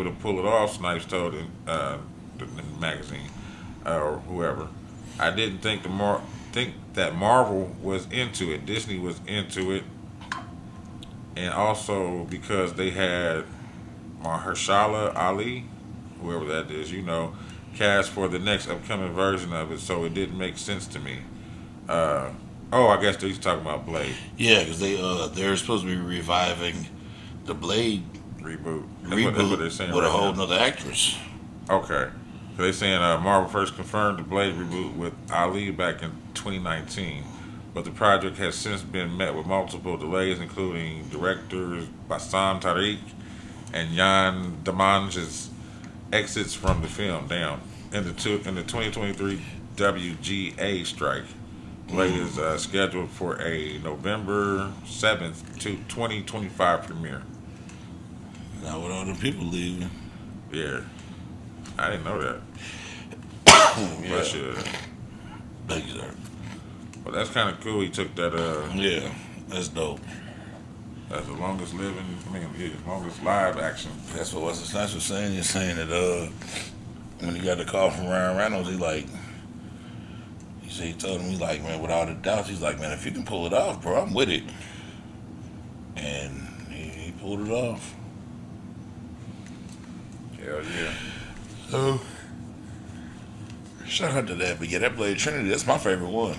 to pull it off, Snipes told in the magazine or whoever. I didn't think that Marvel was into it. Disney was into it. And also because they had Mahershala Ali, whoever that is, cast for the next upcoming version of it, so it didn't make sense to me. I guess they're talking about Blade Yeah, because they're supposed to be reviving the Blade reboot. That's what they're saying with a right whole now. nother actress. Okay. So they're saying Marvel first confirmed the Blade reboot with Ali back in 2019, but the project has since been met with multiple delays, including directors Bassam Tariq and Jan Damange's exits from the film. Down in the 2023 WGA strike. Blade is scheduled for a November 7th to 2025 premiere. Now with all the people leaving. Yeah, I didn't know that. Yeah. But shit. Thank you, sir. But that's kind of cool. He took that Yeah, that's dope. as the longest longest live action. That's what Wesley Snipes was saying. He's saying that when he got the call from Ryan Reynolds, he told him, man, without a doubt, he's like, man, if you can pull it off, bro, I'm with it. And he pulled it off. Hell yeah. So, shout out to that. But yeah, that Blade Trinity, that's my favorite one.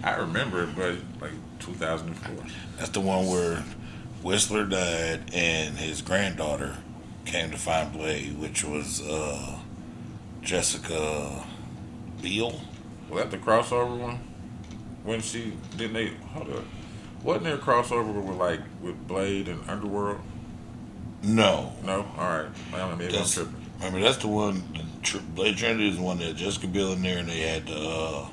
I remember it, but like 2004. That's the one where Whistler died and his granddaughter came to find Blade, which was Jessica Biel. Was that the crossover one? When hold up. Wasn't there a crossover with Blade and Underworld? No. No? Alright. Maybe I'm tripping. Remember, that's the one, Blade Trinity is the one that Jessica Biel in there, and they had the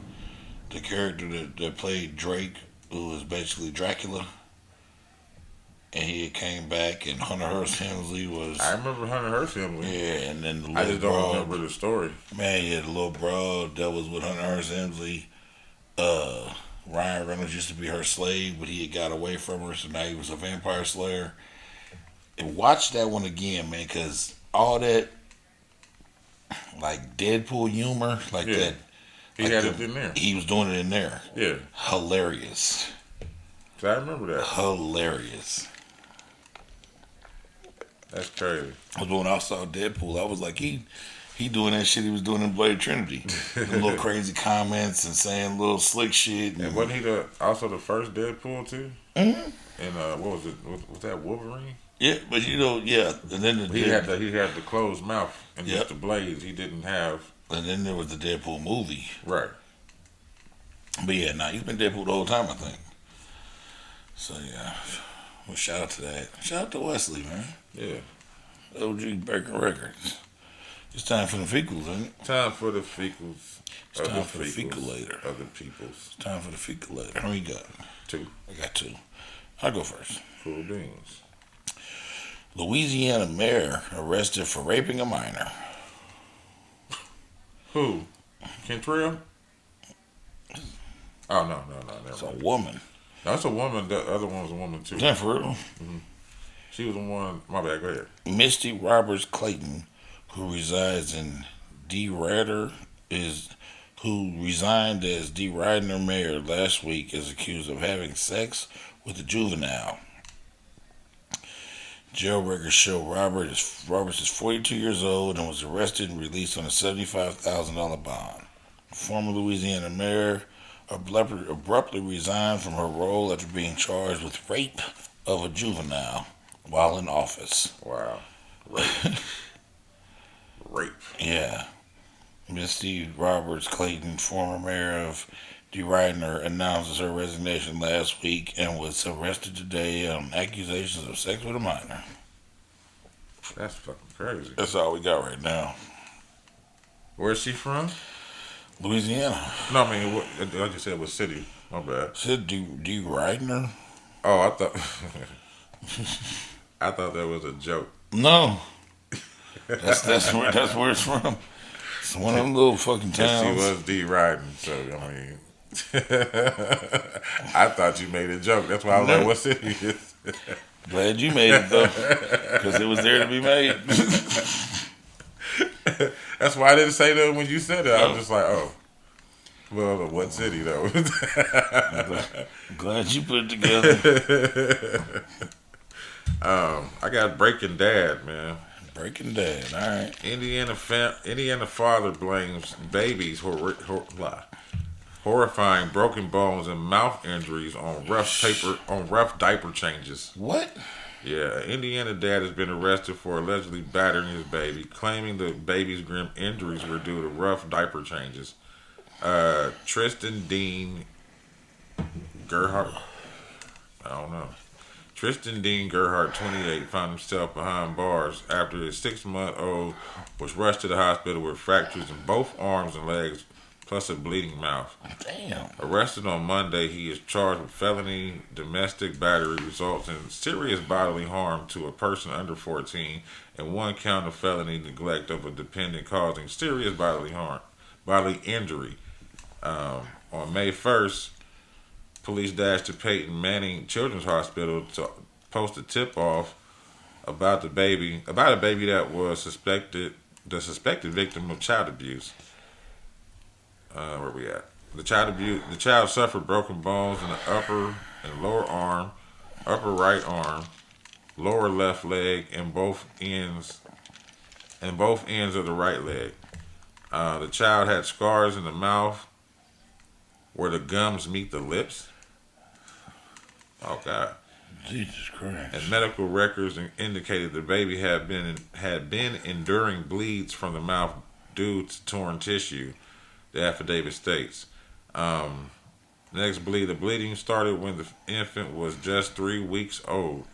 character that played Drake, who was basically Dracula. And he came back, and Hunter Hearst Helmsley was... I remember Hunter Hearst Helmsley. Yeah, and then the little I just don't broad, remember the story. Man, yeah, the little broad that was with Hunter Hearst Helmsley. Ryan Reynolds used to be her slave, but he had got away from her, so now he was a vampire slayer. And watch that one again, man, because all that, like Deadpool humor, like Yeah. that. He like had it in there. He was doing it in there. Yeah. Hilarious. So I remember that. Hilarious. That's crazy. But when I saw Deadpool, I was like, he doing that shit he was doing in Blade Trinity. The little crazy comments and saying little slick shit. And wasn't he also the first Deadpool too? Mm-hmm. And what was it? Was that Wolverine? Yeah, but yeah. And then He had the closed mouth and Yep. just the blades. He didn't have and then there was the Deadpool movie. right. But yeah, he's been Deadpool the whole time, I think. So yeah, well, shout out to that. Shout out to Wesley, man. Yeah. OG Breaking Records. It's time for the fecals, ain't it? Time for the fecals. It's time for the feculator. Of the peoples. It's time for the feculator. How many you got? 2. I got 2. I'll go first. Cool beans. Louisiana mayor arrested for raping a minor. Who? Kentrell? Oh, no. It's Never a mind. woman. That's a woman. The other one was a woman, too. Is that for real? She was the one. My bad. Go ahead. Misty Roberts Clayton, who resides in DeRidder, who resigned as DeRidder mayor last week, is accused of having sex with a juvenile. Jail records show Roberts is 42 years old and was arrested and released on a $75,000 bond. Former Louisiana mayor abruptly resigned from her role after being charged with rape of a juvenile while in office. Wow. Rape. Rape. Yeah. Misty Roberts Clayton, former mayor of DeRidder, announces her resignation last week and was arrested today on accusations of sex with a minor. That's fucking crazy. That's all we got right now. Where's she from? Louisiana. No, I mean, I just said what city. My bad. Said DeRidder? Oh, I thought. I thought that was a joke. No. That's where it's from. It's one of them little fucking towns. She was riding, so I mean, I thought you made a joke. That's why I was like, "What city is?" Glad you made it though, because it was there to be made. That's why I didn't say that when you said it. I was just like, "Oh, well, what city though?" Glad you put it together. I got Breaking Dad, man. Breaking Dad. All right. Indiana father blames babies horrifying broken bones and mouth injuries on rough diaper changes. What? Yeah, an Indiana dad has been arrested for allegedly battering his baby, claiming the baby's grim injuries were due to rough diaper changes. Tristan Dean Gerhardt, I don't know. Tristan Dean Gerhardt, 28, found himself behind bars after his 6-month-old was rushed to the hospital with fractures in both arms and legs, plus a bleeding mouth. Damn. Arrested on Monday, he is charged with felony domestic battery results in serious bodily harm to a person under 14 and 1 count of felony neglect of a dependent causing serious bodily injury. On May 1st, police dashed to Peyton Manning Children's Hospital to post a tip-off about a baby that was the suspected victim of child abuse. Where we at? The child suffered broken bones in the upper and lower arm, upper right arm, lower left leg, and both ends of the right leg. The child had scars in the mouth where the gums meet the lips. Oh God! Jesus Christ! And medical records indicated the baby had been enduring bleeds from the mouth due to torn tissue. The affidavit states. The bleeding started when the infant was just 3 weeks old,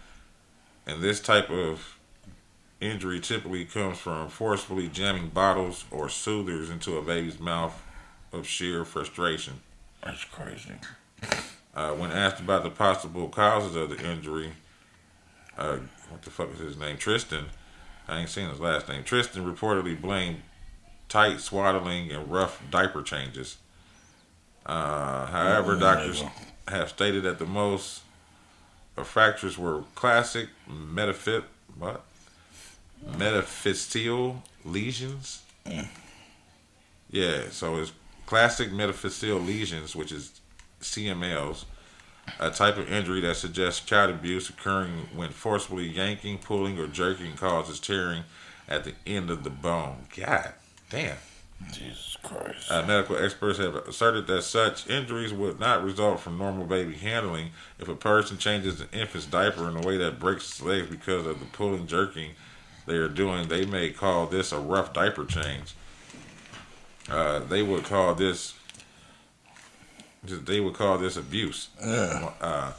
and this type of injury typically comes from forcefully jamming bottles or soothers into a baby's mouth of sheer frustration. That's crazy. When asked about the possible causes of the injury, what the fuck is his name? Tristan. I ain't seen his last name. Tristan reportedly blamed tight swaddling and rough diaper changes. However, doctors have stated that the most fractures were classic metaphyseal lesions. Yeah, so it's classic metaphyseal lesions, which is CMLs, a type of injury that suggests child abuse occurring when forcefully yanking, pulling, or jerking causes tearing at the end of the bone. God damn. Jesus Christ. Medical experts have asserted that such injuries would not result from normal baby handling. If a person changes an infant's diaper in a way that breaks its legs because of the pulling, jerking they are doing, they may call this a rough diaper change. They would call this abuse. Yeah.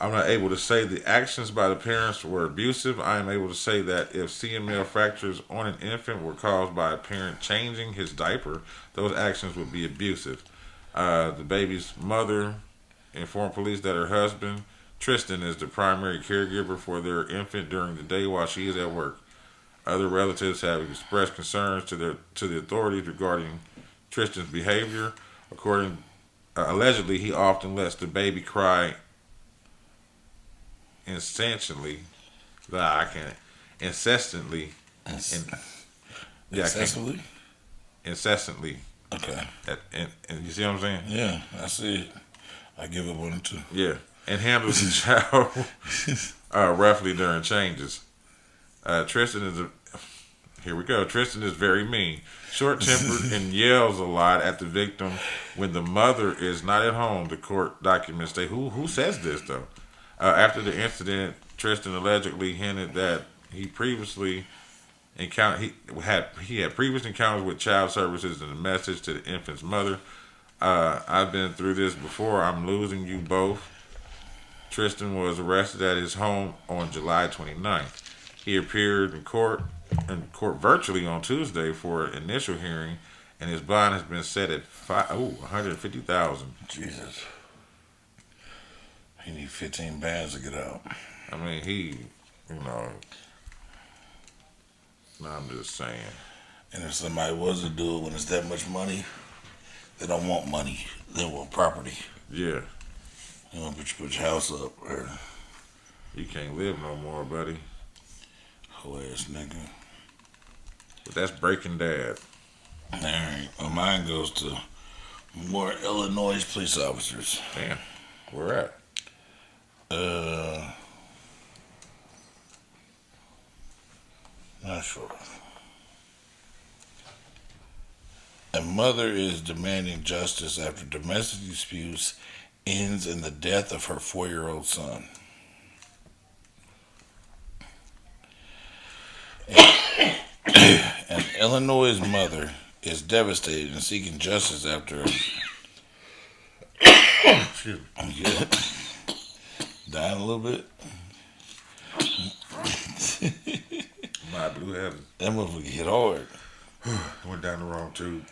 I'm not able to say the actions by the parents were abusive. I am able to say that if CML fractures on an infant were caused by a parent changing his diaper, those actions would be abusive. The baby's mother informed police that her husband, Tristan, is the primary caregiver for their infant during the day while she is at work. Other relatives have expressed concerns to the authorities regarding Tristan's behavior. Allegedly, he often lets the baby cry incessantly. I can't. Incessantly. Excessively? Incessantly. Okay. And you see what I'm saying? Yeah, I see it. I give up on it too. Yeah. And handles the child roughly during changes. Here we go. Tristan is very mean, short-tempered, and yells a lot at the victim when the mother is not at home. The court documents say, who says this though? After the incident, Tristan allegedly hinted that he had previous encounters with child services and a message to the infant's mother. I've been through this before. I'm losing you both. Tristan was arrested at his home on July 29th. He appeared in court virtually on Tuesday for an initial hearing, and his bond has been set at $150,000. Jesus. He need 15 bands to get out. I mean, I'm just saying. And if somebody was to do it when it's that much money, they don't want money. They want property. Yeah. You want to put your house up. Or You can't live no more, buddy. whole ass nigga. But that's Breaking Dad. Alright. Well, mine goes to more Illinois police officers. Damn. Where at? Not sure. A mother is demanding justice after domestic disputes ends in the death of her 4-year-old son. An Illinois mother is devastated and seeking justice after Excuse me. good. Dying a little bit. My blue heaven. That motherfucker hit hard. Went down the wrong tube.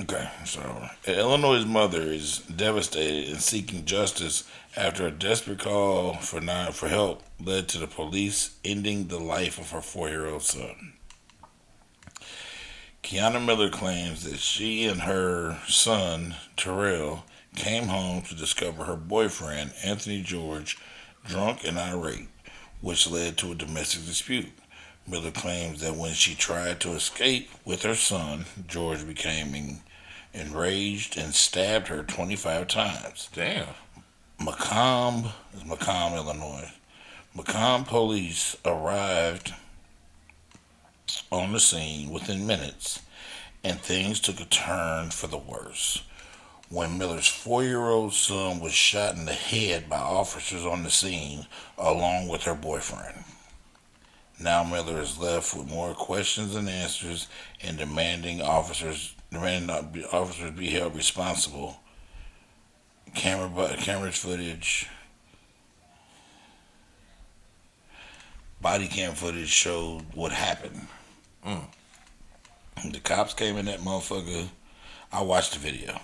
Okay, so an Illinois mother is devastated and seeking justice after a desperate call for help led to the police ending the life of her 4-year-old son. Kiana Miller claims that she and her son, Terrell, came home to discover her boyfriend, Anthony George, drunk and irate, which led to a domestic dispute. Miller claims that when she tried to escape with her son, George became enraged and stabbed her 25 times. Damn. Macomb, Illinois. Macomb police arrived on the scene within minutes, and things took a turn for the worse. When Miller's 4-year-old son was shot in the head by officers on the scene, along with her boyfriend. Now Miller is left with more questions than answers and demanding officers be held responsible. Camera's footage, body cam footage showed what happened. The cops came in that motherfucker. I watched the video.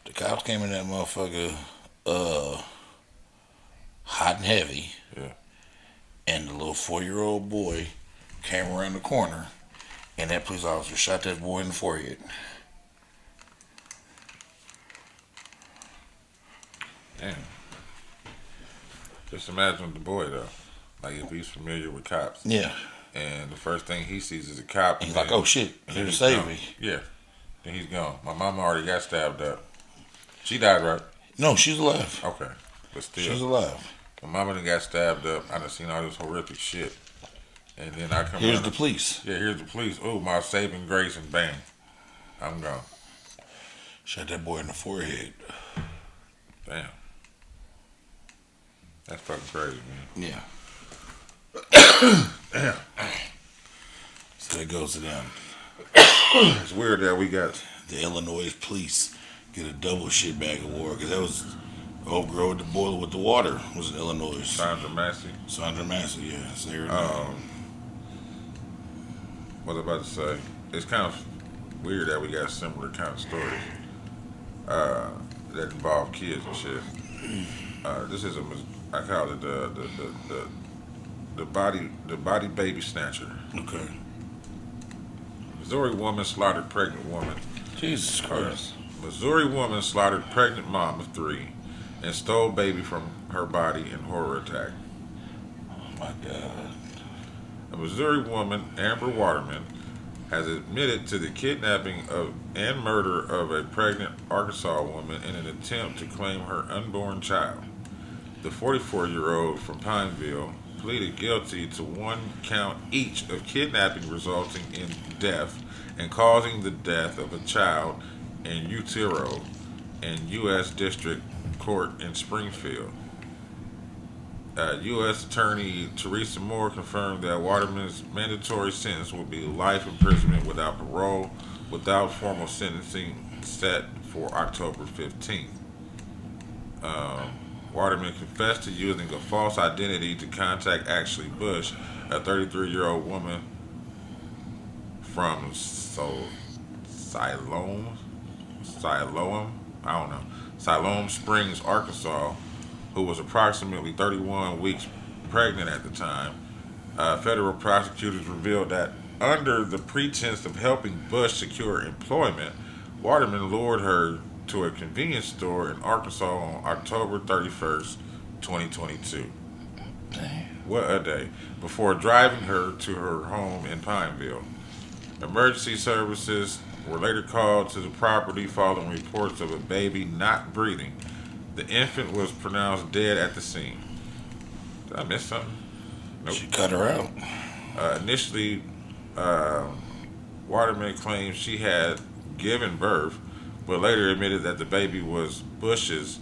The cops came in that motherfucker hot and heavy. Yeah. And the little 4-year-old boy came around the corner, and that police officer shot that boy in the forehead. Damn. Just imagine the boy though. Like if he's familiar with cops. Yeah. And the first thing he sees is a cop. He's like, oh shit, and here to he's save gone. me. Yeah. Then he's gone. My mama already got stabbed up. She died, right? No, she's alive. Okay. But still. She's alive. My mama done got stabbed up. I done seen all this horrific shit. And then I come Here's out, the police. Yeah, here's the police. Oh, my saving grace, and bang. I'm gone. Shot that boy in the forehead. Damn. That's fucking crazy, man. Yeah. Damn. So that goes to them. It's weird that we got The Illinois police get a double shitbag award because that was old girl with the boiler with the water was in Illinois. Sandra Massey. Sandra Massey, yeah. Say her name. What was I about to say? It's kind of weird that we got similar kind of stories that involve kids and shit. This is I call it the body baby snatcher. Okay. Missouri woman slaughtered pregnant woman. Jesus Christ. Missouri woman slaughtered pregnant mom of 3 and stole baby from her body in horror attack. Oh my God. A Missouri woman, Amber Waterman, has admitted to the kidnapping of and murder of a pregnant Arkansas woman in an attempt to claim her unborn child. The 44-year-old from Pineville pleaded guilty to 1 count each of kidnapping resulting in death and causing the death of a child in utero in U.S. District Court in Springfield. U.S. Attorney Teresa Moore confirmed that Waterman's mandatory sentence will be life imprisonment without parole, without formal sentencing set for October 15th. Waterman confessed to using a false identity to contact Ashley Bush, a 33-year-old woman from Siloam, Siloam Springs, Arkansas, who was approximately 31 weeks pregnant at the time. Federal prosecutors revealed that under the pretense of helping Bush secure employment, Waterman lured her to a convenience store in Arkansas on October 31st, 2022. What a day. Before driving her to her home in Pineville. Emergency services were later called to the property following reports of a baby not breathing. The infant was pronounced dead at the scene. Did I miss something? Nope. She cut her out. Initially, Waterman claimed she had given birth, but later admitted that the baby was Bush's.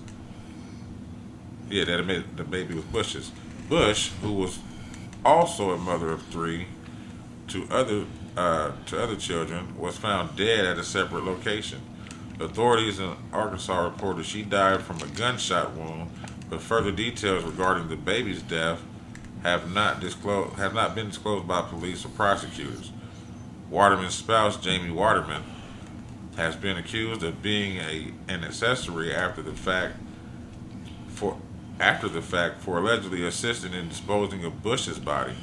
Yeah, that admitted the baby was Bush's. Bush, who was also a mother of 3 to other children, was found dead at a separate location. Authorities in Arkansas reported she died from a gunshot wound, but further details regarding the baby's death have not been disclosed by police or prosecutors. Waterman's spouse, Jamie Waterman, has been accused of being an accessory after the fact for allegedly assisting in disposing of Bush's body.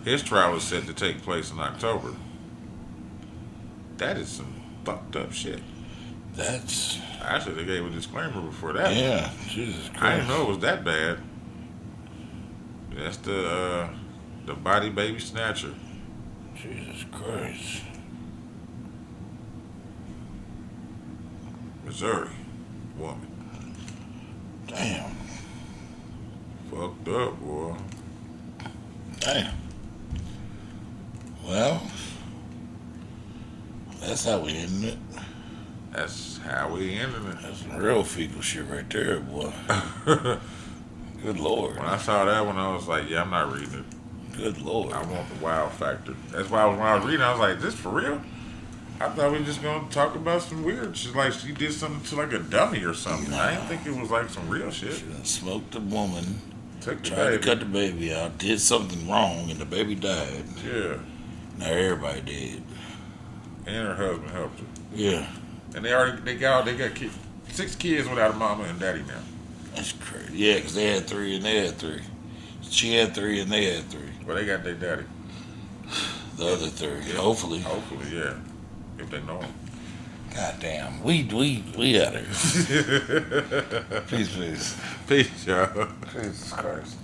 His trial is set to take place in October. That is some fucked up shit. That's Actually, they gave a disclaimer before that. yeah. Jesus Christ. I didn't know it was that bad. That's the body baby snatcher. Jesus Christ. Missouri woman. Damn. Fucked up, boy. Damn. Well, that's how we ended it. That's how we ended it. That's some real fecal shit right there, boy. Good Lord. When I saw that one, I was like, yeah, I'm not reading it. Good Lord. I want the wow factor. That's why when I was reading, I was like, this for real? I thought we were just going to talk about some weird shit, like she did something to like a dummy or something. Nah. I didn't think it was like some real shit. She done smoked a woman, Took the tried baby. to cut the baby out, did something wrong, and the baby died. Yeah. Now everybody dead. And her husband helped her. Yeah. And they got 6 kids without a mama and daddy now. That's crazy. Yeah, because they had 3 and they had 3. She had 3 and they had 3. Well, they got their daddy. The other 3, hopefully. Hopefully, yeah. If they know him. God damn. We out here. Peace. Peace, y'all. Jesus Christ.